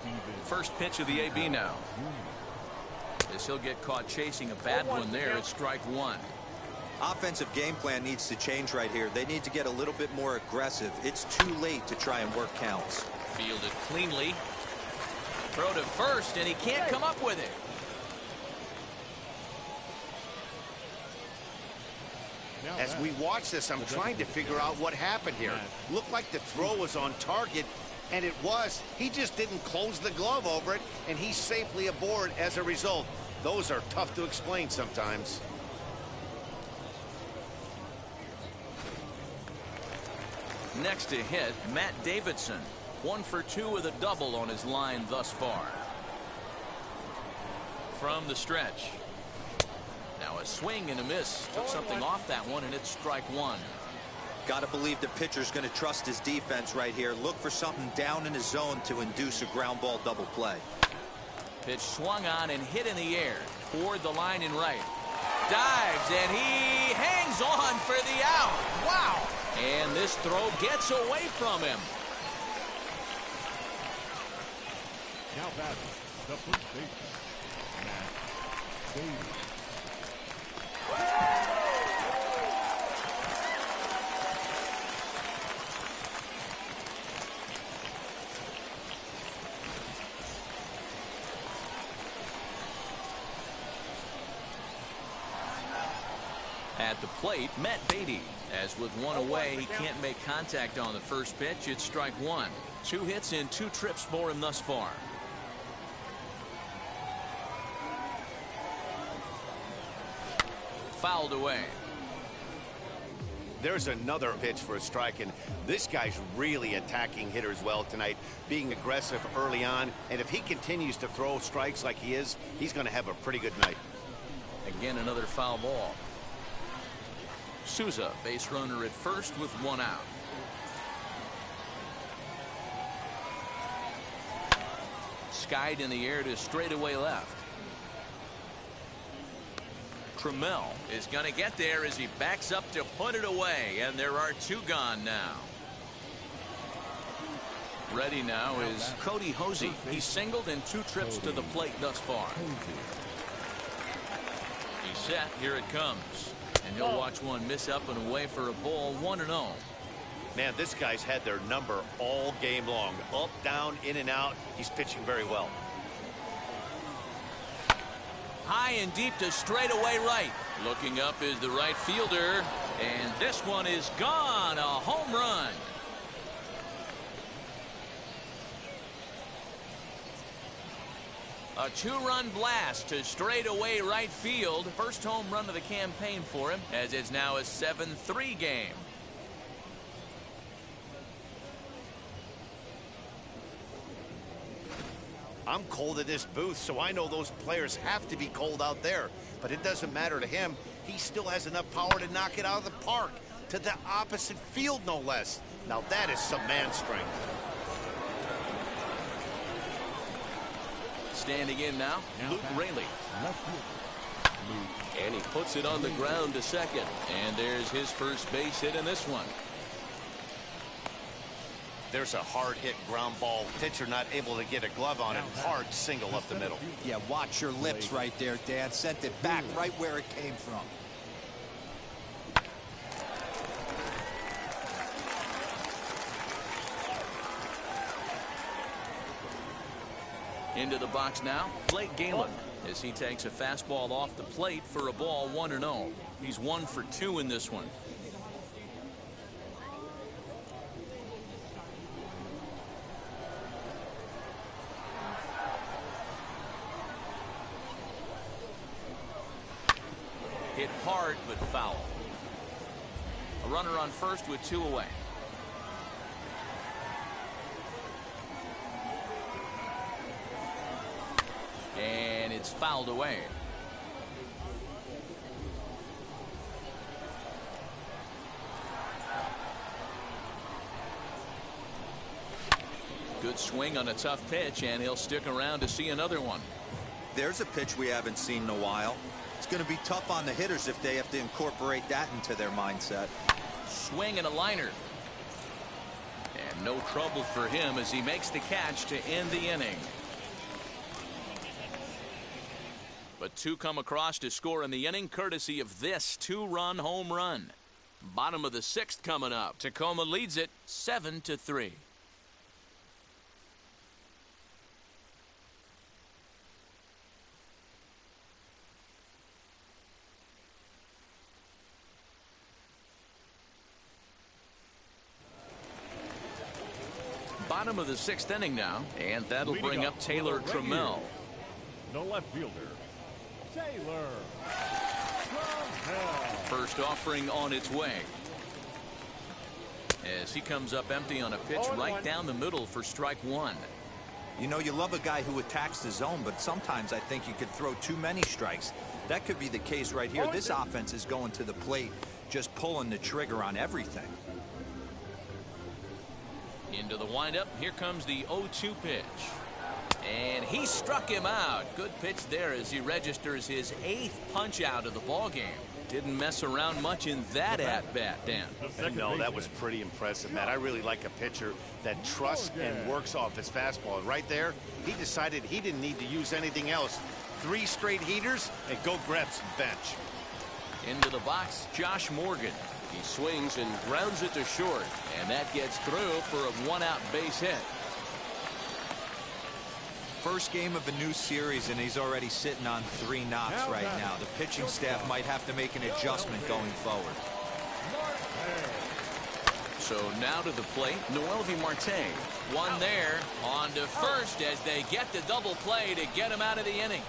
20. First pitch of the AB now. As he'll get caught chasing a bad one there at strike 1. Offensive game plan needs to change right here. They need to get a little bit more aggressive. It's too late to try and work counts. Fielded cleanly. Throw to first, and he can't come up with it. As we watch this, I'm trying to figure out what happened here. Looked like the throw was on target, and it was. He just didn't close the glove over it, and he's safely aboard as a result. Those are tough to explain sometimes. Next to hit, Matt Davidson. 1 for 2 with a double on his line thus far. From the stretch. Now a swing and a miss. Took something off that one, and it's strike 1. Got to believe the pitcher's going to trust his defense right here. Look for something down in his zone to induce a ground ball double play. Pitch swung on and hit in the air toward the line and right. Dives, and he hangs on for the out. Wow. And this throw gets away from him. Now batting, the first baseman, Matt Davis. At the plate, Matt Beatty. As with one away, he can't make contact on the first pitch. It's strike one. 2 hits in 2 trips for him thus far. Fouled away. There's another pitch for a strike, and this guy's really attacking hitters well tonight, being aggressive early on, and if he continues to throw strikes like he is, he's going to have a pretty good night. Again, another foul ball. Souza, base runner at first with 1 out. Skied in the air to straightaway left. Tremell is going to get there as he backs up to put it away, and there are 2 gone now. Ready now is Cody Hosey. He's singled in 2 trips to the plate thus far. He's set. Here it comes. And he'll watch one miss up and away for a ball, 1-0. Man, this guy's had their number all game long. Up, down, in and out. He's pitching very well. High and deep to straightaway right. Looking up is the right fielder. And this one is gone. A home run. A 2-run blast to straightaway right field. First home run of the campaign for him, as it's now a 7-3 game. I'm cold in this booth, so I know those players have to be cold out there. But it doesn't matter to him. He still has enough power to knock it out of the park. To the opposite field, no less. Now that is some man strength. Standing in now, Luke Raley. And he puts it on the ground to second. And there's his first base hit in this one. There's a hard hit ground ball. Pitcher not able to get a glove on it. Hard single up the middle. Yeah, watch your lips right there, Dan. Sent it back right where it came from. Into the box now, Blake Galen, as he takes a fastball off the plate for a ball, 1-0. He's 1 for 2 in this one. Hit hard but foul. A runner on first with 2 away. And it's fouled away. Good swing on a tough pitch, and he'll stick around to see another one. There's a pitch we haven't seen in a while. It's going to be tough on the hitters if they have to incorporate that into their mindset. Swing and a liner. And no trouble for him as he makes the catch to end the inning. But 2 come across to score in the inning, courtesy of this 2-run home run. Bottom of the 6th coming up. Tacoma leads it 7-3. Bottom of the 6th inning now, and that'll bring up Taylor Tremell. The left fielder, Taylor Tremell. First offering on its way. As he comes up empty on a pitch right down the middle for strike 1. You know, you love a guy who attacks the zone, but sometimes I think you could throw too many strikes. That could be the case right here. This offense is going to the plate, just pulling the trigger on everything. Into the windup. Here comes the 0-2 pitch. And he struck him out. Good pitch there as he registers his 8th punch out of the ball game. Didn't mess around much in that at-bat, Dan. No, that was pretty impressive, Matt. I really like a pitcher that trusts and works off his fastball. And right there, he decided he didn't need to use anything else. 3 straight heaters and go grab some bench. Into the box, Josh Morgan. He swings and grounds it to short, and that gets through for a 1-out base hit. First game of a new series, and he's already sitting on 3 knocks right now. The pitching staff might have to make an adjustment going forward. So now to the plate, Noelvi Marte. One there, on to first as they get the double play to get him out of the inning.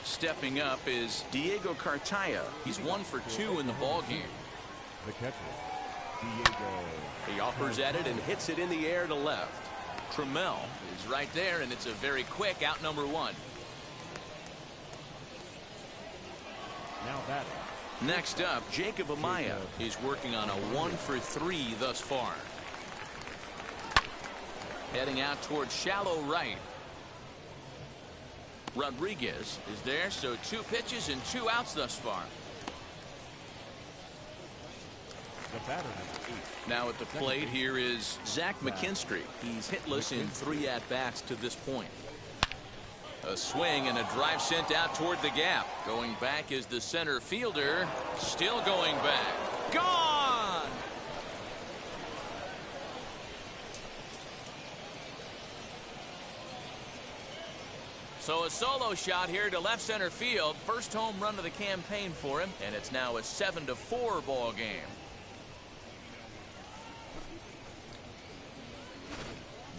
Stepping up is Diego Cartaya. He's 1 for 2 in the ball game. The catcher, Diego. He offers at it and hits it in the air to left. Tremell is right there, and it's a very quick out number 1. Now batting. Next up, Jacob Amaya is working on a 1 for 3 thus far. Heading out towards shallow right. Rodriguez is there, so 2 pitches and 2 outs thus far. The batter number 8. Now at the plate here is Zach McKinstry. He's hitless in 3 at-bats to this point. A swing and a drive sent out toward the gap. Going back is the center fielder. Still going back. Gone! So a solo shot here to left center field. First home run of the campaign for him, and it's now a 7-4 ball game.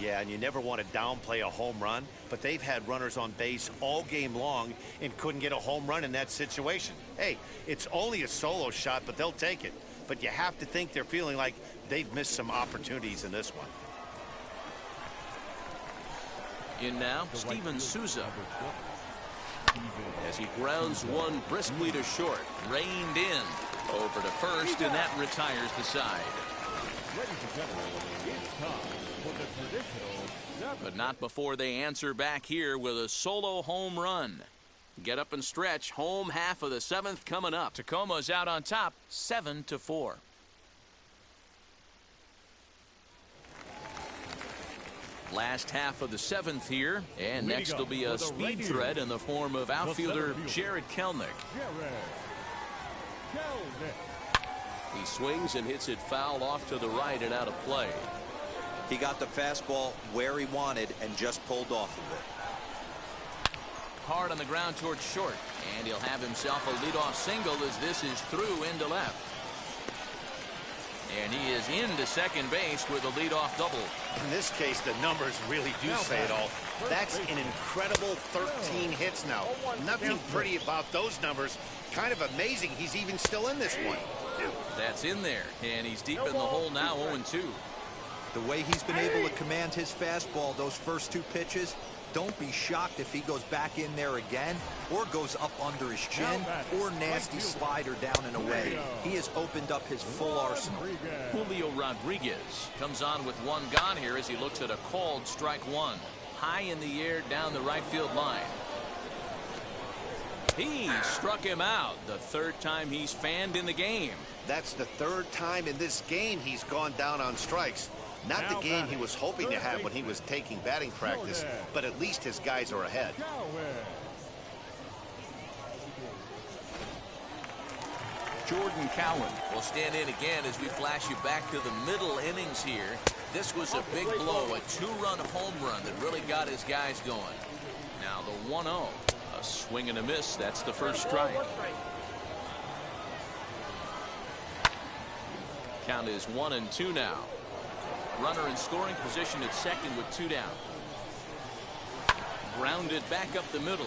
Yeah, and you never want to downplay a home run, but they've had runners on base all game long and couldn't get a home run in that situation. Hey, it's only a solo shot, but they'll take it. But you have to think they're feeling like they've missed some opportunities in this one. In now, Steven Souza. As he grounds one briskly to short. Reined in. Over to first, and that retires the side. Ladies and gentlemen, it's time for the traditional. But not before they answer back here with a solo home run. Get up and stretch. Home half of the 7th coming up. Tacoma's out on top, 7-4. Last half of the 7th here, and next will be a speed threat in the form of outfielder Jared Kellnick. He swings and hits it foul off to the right and out of play. He got the fastball where he wanted and just pulled off of it. Hard on the ground towards short, and he'll have himself a leadoff single as this is through into left. And he is into second base with a leadoff double. In this case, the numbers really do say it all. That's an incredible 13 hits now. Nothing pretty about those numbers. Kind of amazing he's even still in this one. That's in there, and he's deep in the hole now, 0-2. The way he's been able to command his fastball those first 2 pitches, don't be shocked if he goes back in there again or goes up under his chin or nasty slider down and away. He has opened up his full arsenal. Julio Rodriguez comes on with 1 gone here as he looks at a called strike 1. High in the air down the right field line. He struck him out. The 3rd time he's fanned in the game. That's the 3rd time in this game he's gone down on strikes. Not the game he was hoping to have when he was taking batting practice, but at least his guys are ahead. Jordan Cowan will stand in again as we flash you back to the middle innings here. This was a big blow, a 2-run home run that really got his guys going. Now the 1-0, a swing and a miss. That's the first strike. Count is 1-2 now. Runner in scoring position at second with 2 down. Grounded back up the middle.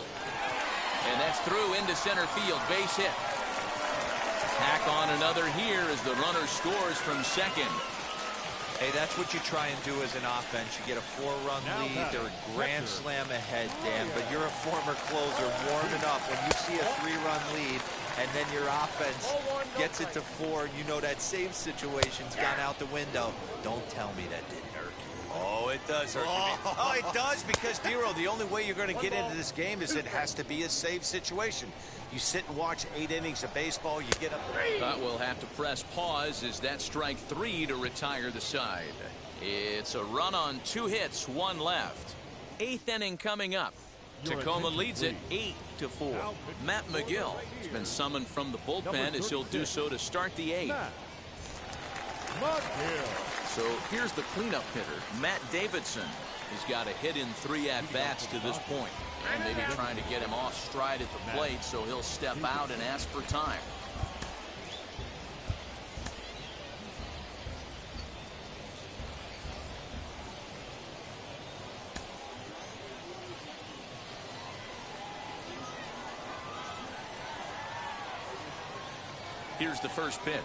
And that's through into center field. Base hit. Tack on another here as the runner scores from second. Hey, that's what you try and do as an offense. You get a 4-run lead. They're a grand slam ahead, Dan. But you're a former closer warming up. When you see a 3-run lead, and then your offense 0-1, no gets it to strike. 4, and you know that save situation's gone out the window. Don't tell me that didn't irk you. Oh, it does hurt me. Oh, it does, because, Dero, the only way you're going to get into this game is it has to be a save situation. You sit and watch 8 innings of baseball, you get up. But we'll have to press pause as that strike 3 to retire the side. It's a run on 2 hits, 1 left. 8th inning coming up. Tacoma leads it 8-4. Matt McGill has been summoned from the bullpen as he'll do so to start the 8th. So here's the cleanup hitter, Matt Davidson. He's got a hit in 3 at-bats to this point. And maybe trying to get him off stride at the plate, so he'll step out and ask for time. Here's the first pitch.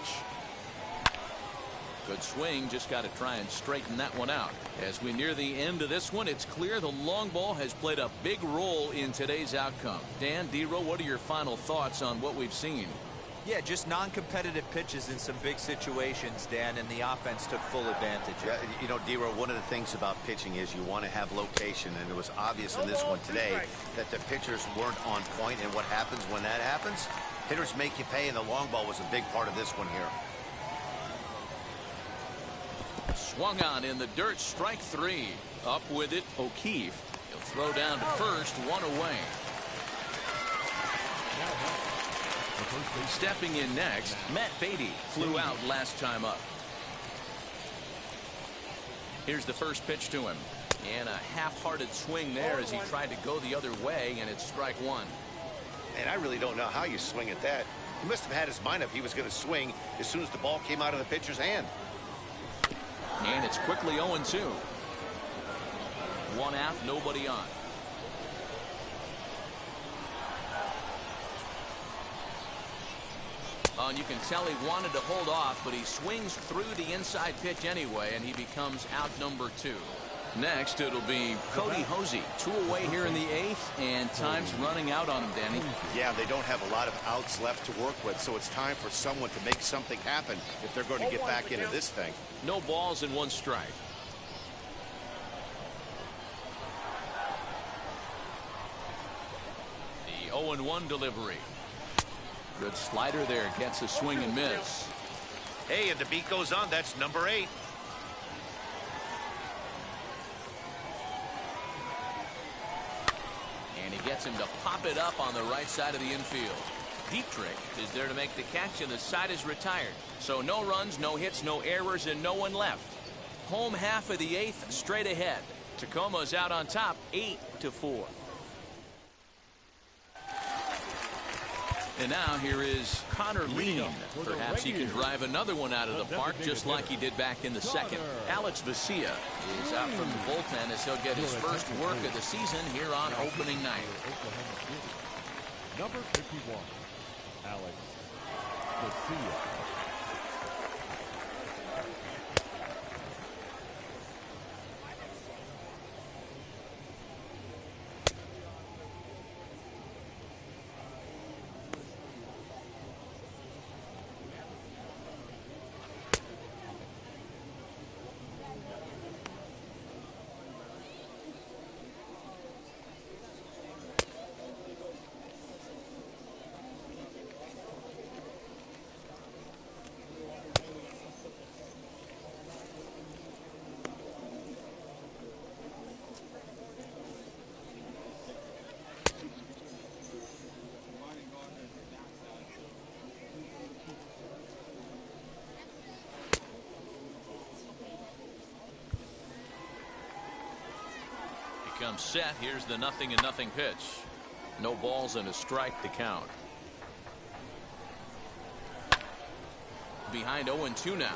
Good swing, just got to try and straighten that one out. As we near the end of this one, it's clear the long ball has played a big role in today's outcome. Dan, Dero, what are your final thoughts on what we've seen? Yeah, just non-competitive pitches in some big situations, Dan, and the offense took full advantage. Yeah, you know, Dero, one of the things about pitching is you want to have location, and it was obvious in this one today that the pitchers weren't on point, and what happens when that happens? Hitters make you pay, and the long ball was a big part of this one here. Swung on in the dirt, strike 3. Up with it, O'Keefe. He'll throw down to first, 1 away. Stepping in next, Matt Beatty flew out last time up. Here's the first pitch to him. And a half-hearted swing there as he tried to go the other way, and it's strike 1. And I really don't know how you swing at that. He must have had his mind up he was going to swing as soon as the ball came out of the pitcher's hand. And it's quickly 0-2. 1 out, nobody on. Oh, and you can tell he wanted to hold off, but he swings through the inside pitch anyway, and he becomes out number 2. Next, it'll be Cody Hosey. 2 away here in the 8th, and time's running out on him, Danny. Yeah, they don't have a lot of outs left to work with, so it's time for someone to make something happen if they're going to get back into this thing. No balls and 1 strike. The 0-1 delivery. Good slider there, gets a swing and miss. Hey, and the beat goes on. That's number 8. And he gets him to pop it up on the right side of the infield. Dietrich is there to make the catch, and the side is retired. So no runs, no hits, no errors, and no one left. Home half of the 8th straight ahead. Tacoma's out on top, 8-4. And now here is Connor Lean. Perhaps he can drive another one out of the park just like he did back in the 2nd. Alex Vesia is out from the bullpen as he'll get his first work of the season here on opening night. Number 51, Alex Vesia. Comes set. Here's the 0-0 pitch. No balls and a strike to count. Behind 0-2 now.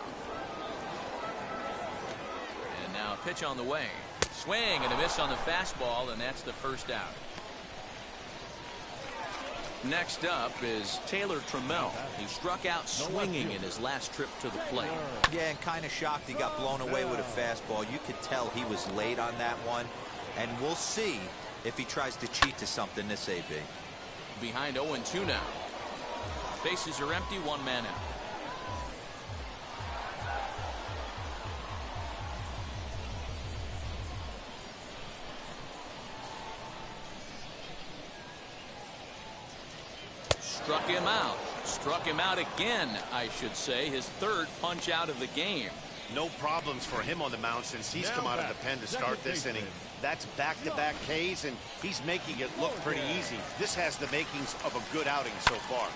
And now a pitch on the way. Swing and a miss on the fastball, and that's the first out. Next up is Taylor Tremell. He struck out swinging in his last trip to the plate. Yeah, and kind of shocked he got blown away with a fastball. You could tell he was late on that one. And we'll see if he tries to cheat to something this AB. Behind 0-2 now. Bases are empty, one man out. Struck him out. Struck him out again, I should say. His third punch out of the game. No problems for him on the mound since he's come out of the pen to start this inning. That's back-to-back Ks, and he's making it look pretty easy. This has the makings of a good outing so far.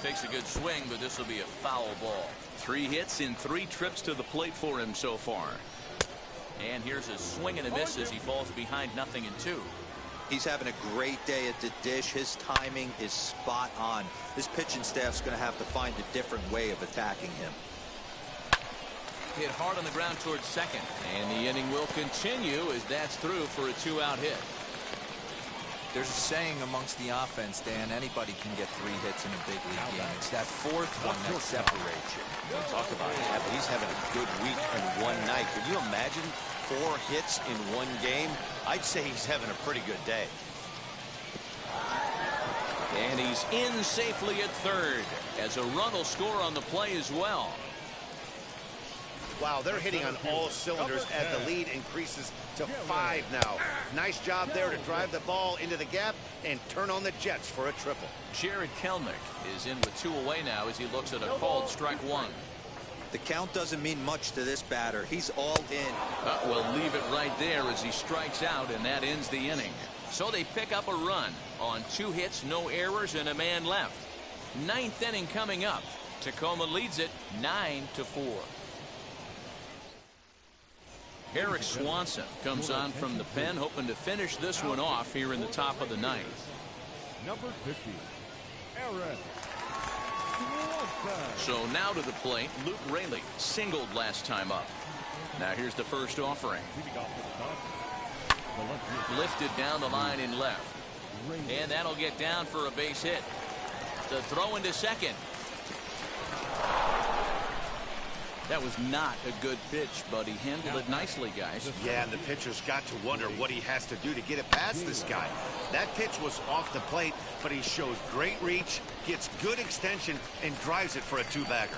Takes a good swing, but this will be a foul ball. 3 hits in 3 trips to the plate for him so far. And here's a swing and a miss as he falls behind 0-2. He's having a great day at the dish. His timing is spot on. This pitching staff's going to have to find a different way of attacking him. Hit hard on the ground towards second, and the inning will continue as that's through for a 2-out hit. There's a saying amongst the offense, Dan, anybody can get 3 hits in a big league game. It's that 4th one that separates you. Talk about it. He's having a good week in one night. Can you imagine 4 hits in one game? I'd say he's having a pretty good day. And he's in safely at third as a run will score on the play as well. Wow, they're hitting on all cylinders as the lead increases to 5 now. Nice job there to drive the ball into the gap and turn on the Jets for a triple. Jared Kellnick is in with 2 away now as he looks at a called strike 1. The count doesn't mean much to this batter. He's all in. We'll leave it right there as he strikes out, and that ends the inning. So they pick up a run on 2 hits, no errors, and a man left. 9th inning coming up. Tacoma leads it 9-4. Eric Swanson comes on from the pen, hoping to finish this one off here in the top of the 9th. Number 50, Eric. So now to the plate, Luke Raley singled last time up. Now here's the first offering. Lifted down the line in left. And that'll get down for a base hit. The throw into second. That was not a good pitch, but he handled it nicely, guys. Yeah, and the pitcher's got to wonder what he has to do to get it past this guy. That pitch was off the plate, but he shows great reach, gets good extension, and drives it for a 2-bagger.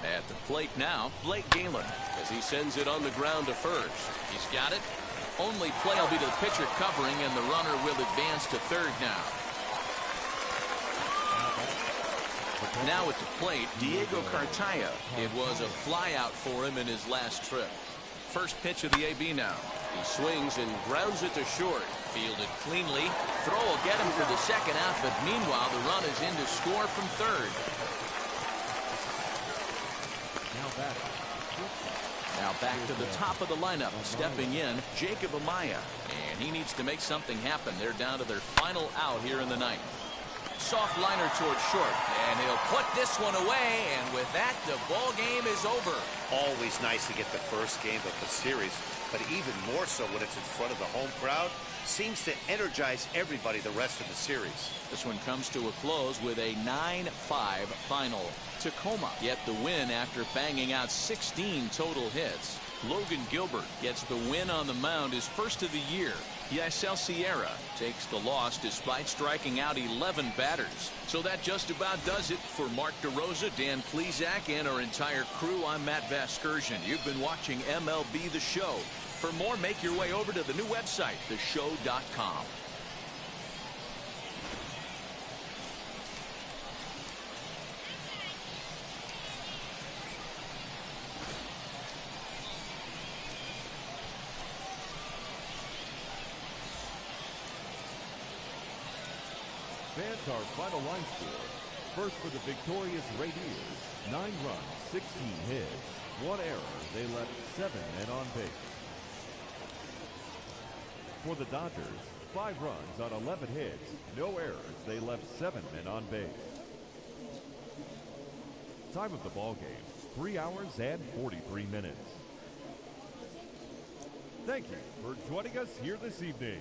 At the plate now, Blake Galen, as he sends it on the ground to first. He's got it. Only play will be to the pitcher covering, and the runner will advance to third now. Now at the plate, Diego Cartaya. It was a flyout for him in his last trip. First pitch of the AB now. He swings and grounds it to short. Fielded cleanly. Throw will get him for the second out, but meanwhile the run is in to score from third. Now back to the top of the lineup, stepping in, Jacob Amaya. And he needs to make something happen. They're down to their final out here in the 9th. Soft liner towards short, and he'll put this one away, and with that, the ball game is over. Always nice to get the first game of the series, but even more so when it's in front of the home crowd. Seems to energize everybody the rest of the series. This one comes to a close with a 9-5 final. Tacoma get the win after banging out 16 total hits. Logan Gilbert gets the win on the mound, his first of the year. Yasel Sierra takes the loss despite striking out 11 batters. So that just about does it for Mark DeRosa, Dan Plesac, and our entire crew. I'm Matt Vasgersian. You've been watching MLB The Show. For more, make your way over to the new website, theshow.com. Fans, our final line score. First for the victorious Rainiers, 9 runs, 16 hits, 1 error. They left 7 men on base. For the Dodgers, 5 runs on 11 hits, no errors. They left 7 men on base. Time of the ball game, 3 hours and 43 minutes. Thank you for joining us here this evening.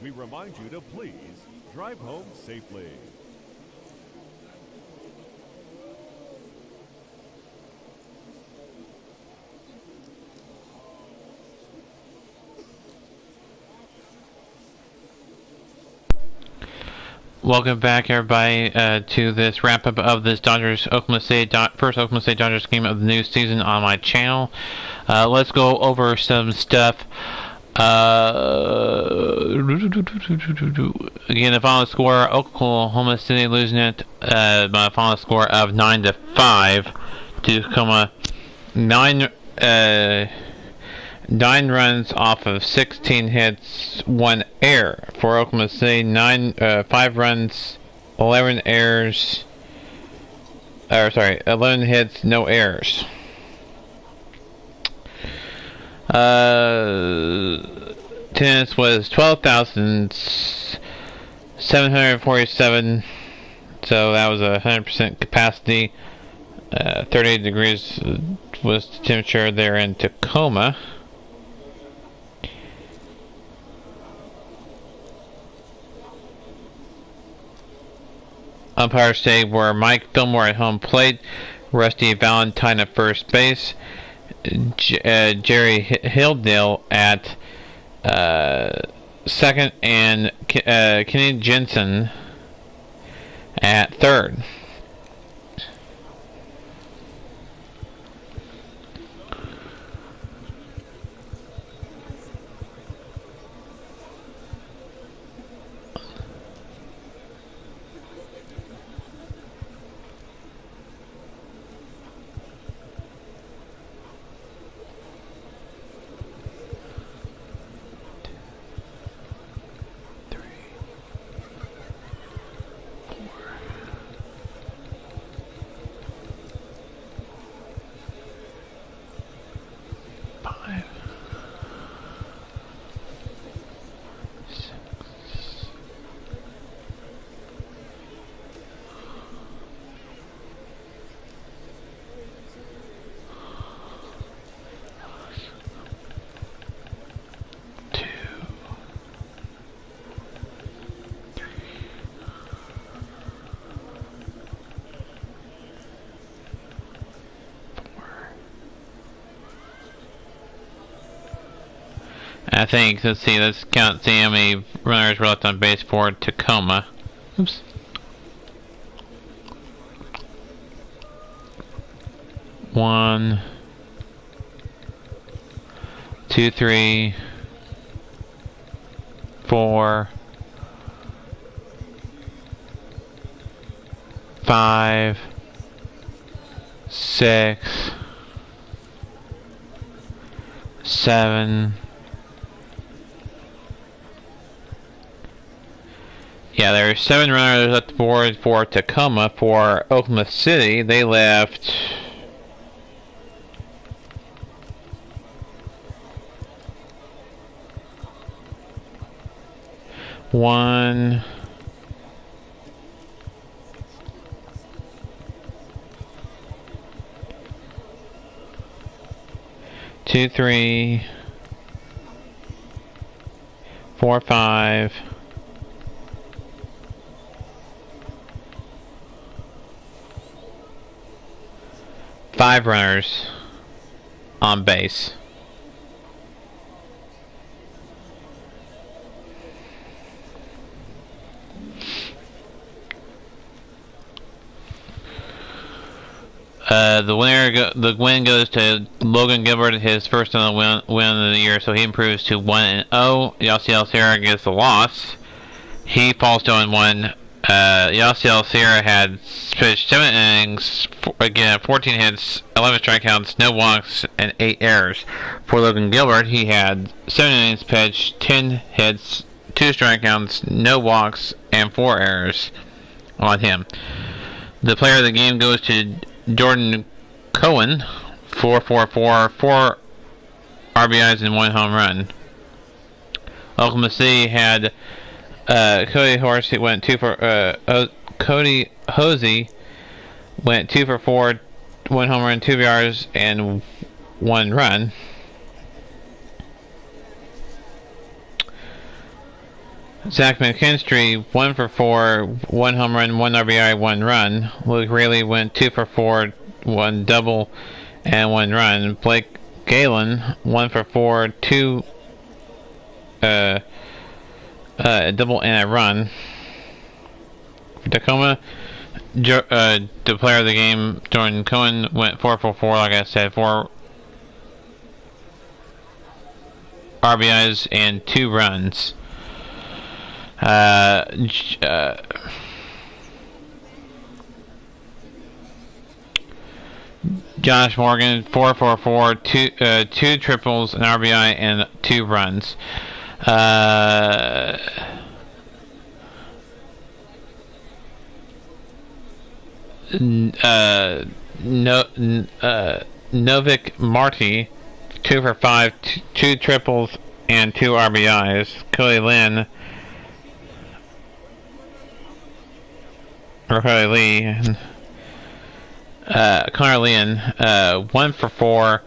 We remind you to please drive home safely. Welcome back, everybody, to this wrap-up of this first Oklahoma State Dodgers game of the new season on my channel. Let's go over some stuff. Again, the final score: Oklahoma City losing it by a final score of 9-5 to Tacoma. 9 runs off of 16 hits, 1 error for Oklahoma City. 5 runs, 11 errors. 11 hits, no errors. Attendance was 12,747, so that was 100% capacity. 38 degrees was the temperature there in Tacoma. Umpires today were Mike Fillmore at home plate, Rusty Valentine at first base, Jerry Hilldale at second, and Kenny Jensen at third. I think, let's see how many runners were left on base for Tacoma. Oops. One, 2, 3, 4, 5, 6, 7. Yeah, there are 7 runners at the board for Tacoma. For Oklahoma City, they left 1, 2, 3, 4, 5. 5 runners on base. The win goes to Logan Gilbert, his first on the win of the year, so he improves to 1-0. Yasiel Sierra gets the loss. He falls to 0-1. Yasiel Sierra had pitched 7 innings, again 14 hits, 11 strikeouts, no walks, and 8 errors. For Logan Gilbert, he had 7 innings pitched, 10 hits, 2 strikeouts, no walks, and 4 errors on him. The player of the game goes to Jordan Cohen, 4 RBIs and 1 home run. Oklahoma City had Cody Horsey went 2 for Cody Hosey went 2 for 4, 1 home run, 2 RBIs, and 1 run. Zach McKinstry 1 for 4, 1 home run, 1 RBI, 1 run. Luke Raley went 2 for 4, 1 double, and 1 run. Blake Galen 1 for 4, 2 a double and a run. Tacoma. The player of the game, Jordan Cohen, went 4 for 4. Like I said, 4 RBIs and 2 runs. Josh Morgan, 4 for 4, 2 triples, an RBI, and 2 runs. Novik Marty, 2 for 5, 2 triples, and 2 RBIs. Cody Lynn, or Cody Lee, Connor Leon, 1 for 4,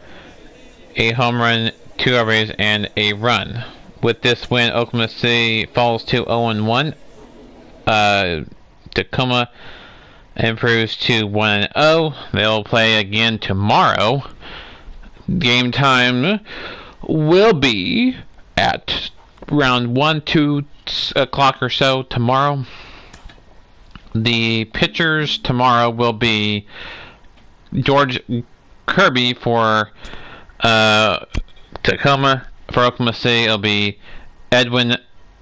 a home run, 2 RBIs, and a run. With this win, Oklahoma City falls to 0-1. Tacoma improves to 1-0. They'll play again tomorrow. Game time will be at around 1-2 o'clock or so tomorrow. The pitchers tomorrow will be George Kirby for Tacoma. For Oklahoma City, it'll be Edwin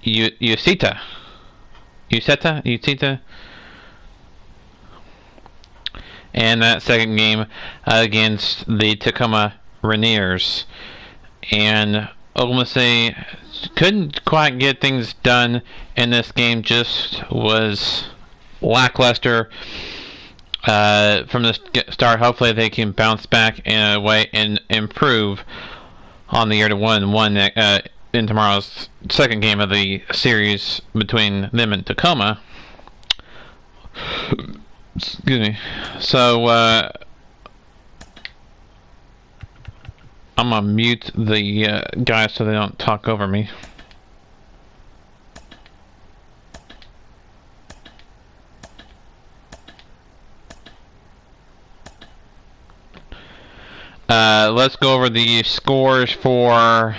Uceta. And that second game against the Tacoma Rainiers. And Oklahoma City couldn't quite get things done in this game, just was lackluster from the start. Hopefully they can bounce back in a way and improve on the year to 1-1 in tomorrow's second game of the series between them and Tacoma. Excuse me. So I'm gonna mute the guys so they don't talk over me. Let's go over the scores for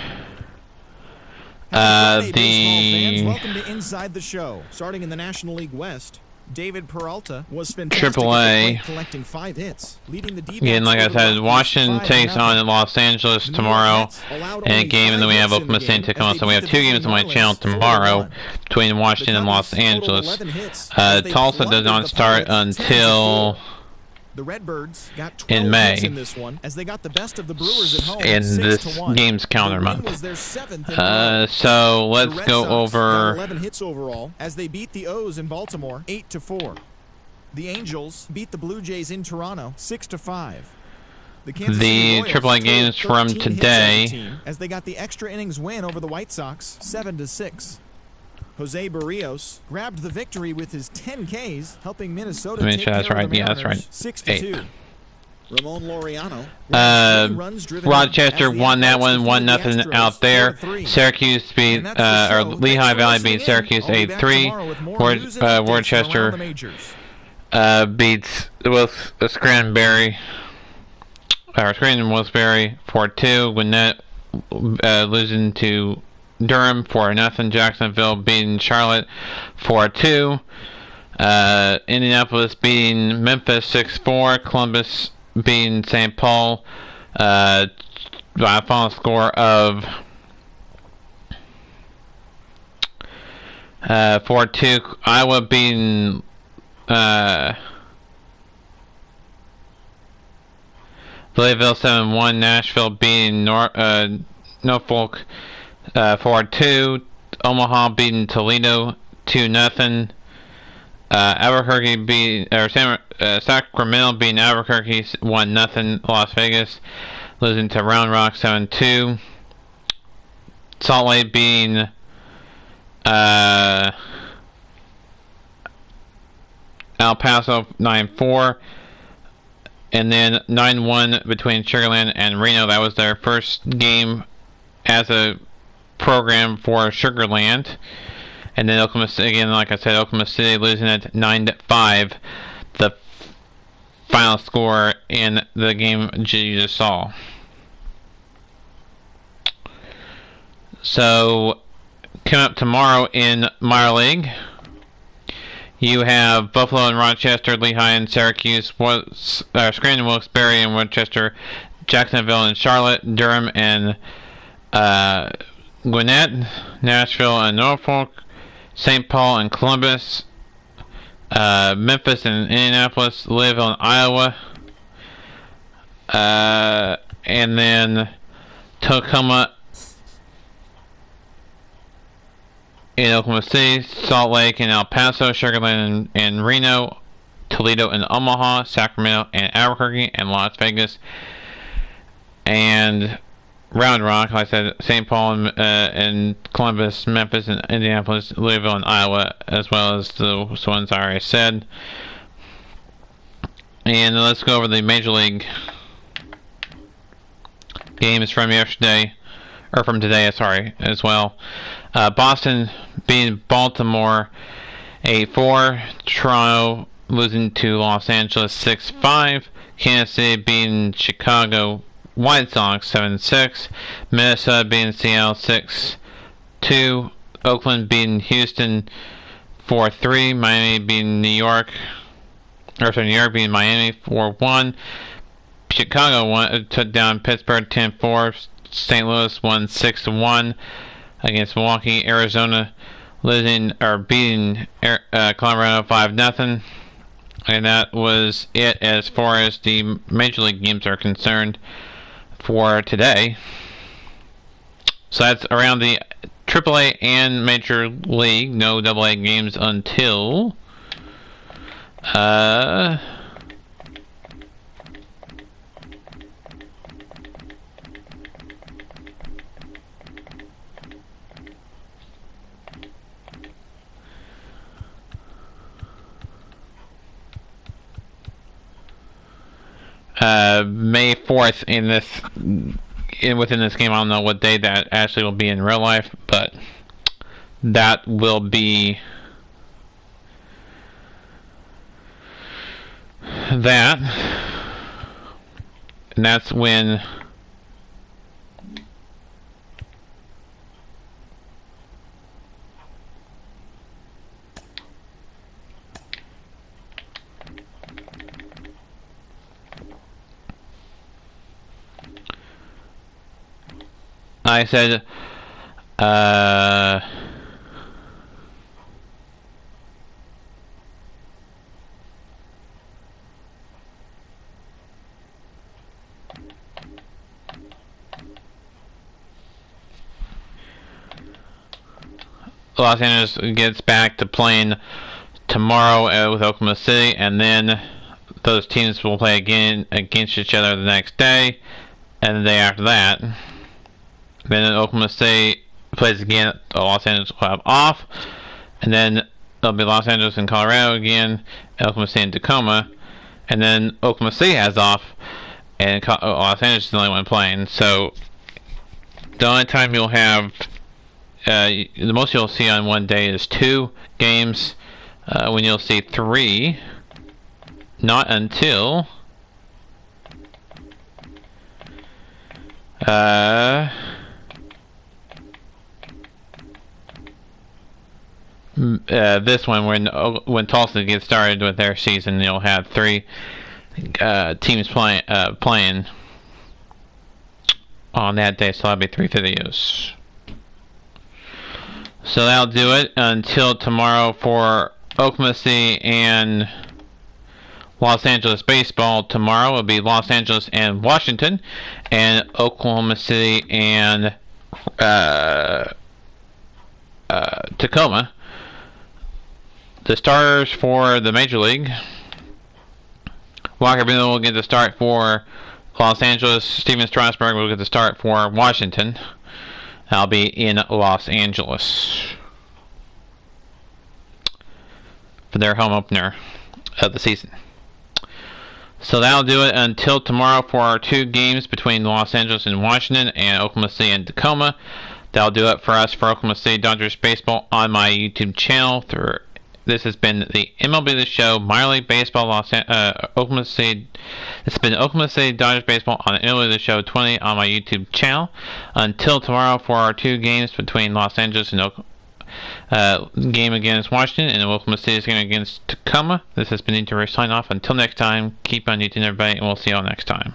Hey, fans, welcome to Inside the Show. Starting in the National League West, David Peralta was fantastic AAA. collecting 5 hits, leading the D-backs. Again, like I said, Washington takes on Los Angeles tomorrow in a game, and then we have Oklahoma City and Tacoma. So we have 2 games on my channel tomorrow between Washington and Los Angeles. Tulsa does not start until the Redbirds got 12 in May, hits in this one, as they got the best of the Brewers at home, in this 6-1. game's calendar month. Was their 7th in a row. So let's the Red go Sox over got 11 hits overall as they beat the O's in Baltimore 8-4. The Angels beat the Blue Jays in Toronto 6-5. The AAA games from today, as they got the extra innings win over the White Sox 7-6. Jose Barrios grabbed the victory with his 10 Ks, helping Minnesota take care of the Mariners, yeah, that's right. 6-2. Ramon Laureano, Rochester won that one, 1-0 out there. Syracuse beat, or Lehigh Valley beat Syracuse 8-3. Worcester beats Scranton Wilkes-Barre 4-2. Gwinnett losing to Durham 4-0. Jacksonville beating Charlotte 4-2. Indianapolis beating Memphis 6-4. Columbus beating St. Paul by a final score of 4-2. Iowa beating Louisville 7-1. Nashville beating Norfolk 4-2. Omaha beating Toledo 2-0. Albuquerque beating Sacramento beating Albuquerque 1-0. Las Vegas losing to Round Rock 7-2. Salt Lake beating El Paso 9-4. And then 9-1 between Sugarland and Reno. That was their first game as a program for Sugarland. And then Oklahoma City, again, like I said, Oklahoma City losing it 9-5, the final score in the game you just saw. So, coming up tomorrow in minor league, You have Buffalo and Rochester, Lehigh and Syracuse, Scranton, Wilkes-Barre and Winchester, Jacksonville and Charlotte, Durham and Gwinnett, Nashville and Norfolk, St. Paul and Columbus, Memphis and Indianapolis, Louisville and Iowa, and then Tacoma in Oklahoma City, Salt Lake and El Paso, Sugar Land and Reno, Toledo and Omaha, Sacramento and Albuquerque, and Las Vegas, and Round Rock, like I said, St. Paul and Columbus, Memphis and Indianapolis, Louisville and Iowa, as well as the ones I already said. And let's go over the Major League games from yesterday, or from today, sorry, as well. Boston beating Baltimore 8-4. Toronto losing to Los Angeles 6-5. Kansas City beating Chicago White Sox 7-6. Minnesota beating Seattle 6-2. Oakland beating Houston 4-3. Miami beating New York beating Miami 4-1. Chicago took down Pittsburgh 10-4. St. Louis won 6-1 against Milwaukee. Arizona beating Colorado 5-0. And that was it as far as the Major League games are concerned for today. So that's around the AAA and Major League. No AA games until May 4th within this game. I don't know what day that actually will be in real life, but that will be that. And that's when I said Los Angeles gets back to playing tomorrow with Oklahoma City, and then those teams will play again against each other the next day, and the day after that. Then Oklahoma City plays again. Los Angeles will have off, and then there'll be Los Angeles and Colorado again, and Oklahoma City and Tacoma, and then Oklahoma City has off, and Los Angeles is the only one playing. So the only time you'll have the most you'll see on one day is 2 games. When you'll see 3, not until this one, when Tulsa gets started with their season, you'll have 3 teams playing on that day, so that'll be 3 videos. So that'll do it until tomorrow for Oklahoma City and Los Angeles baseball. Tomorrow will be Los Angeles and Washington, and Oklahoma City and Tacoma. The starters for the Major League: Walker Buehler will get the start for Los Angeles. Steven Strasburg will get the start for Washington. I'll be in Los Angeles for their home opener of the season. So that'll do it until tomorrow for our 2 games between Los Angeles and Washington, and Oklahoma City and Tacoma. That'll do it for us for Oklahoma City Dodgers baseball on my YouTube channel. This has been the MLB The Show Minor League Baseball Oklahoma City. It's been Oklahoma City Dodgers baseball on MLB The Show 20 on my YouTube channel. Until tomorrow for our 2 games between Los Angeles and game against Washington and the Oklahoma City's game against Tacoma. This has been Inter sign off. Until next time, keep on eating everybody, and we'll see you all next time.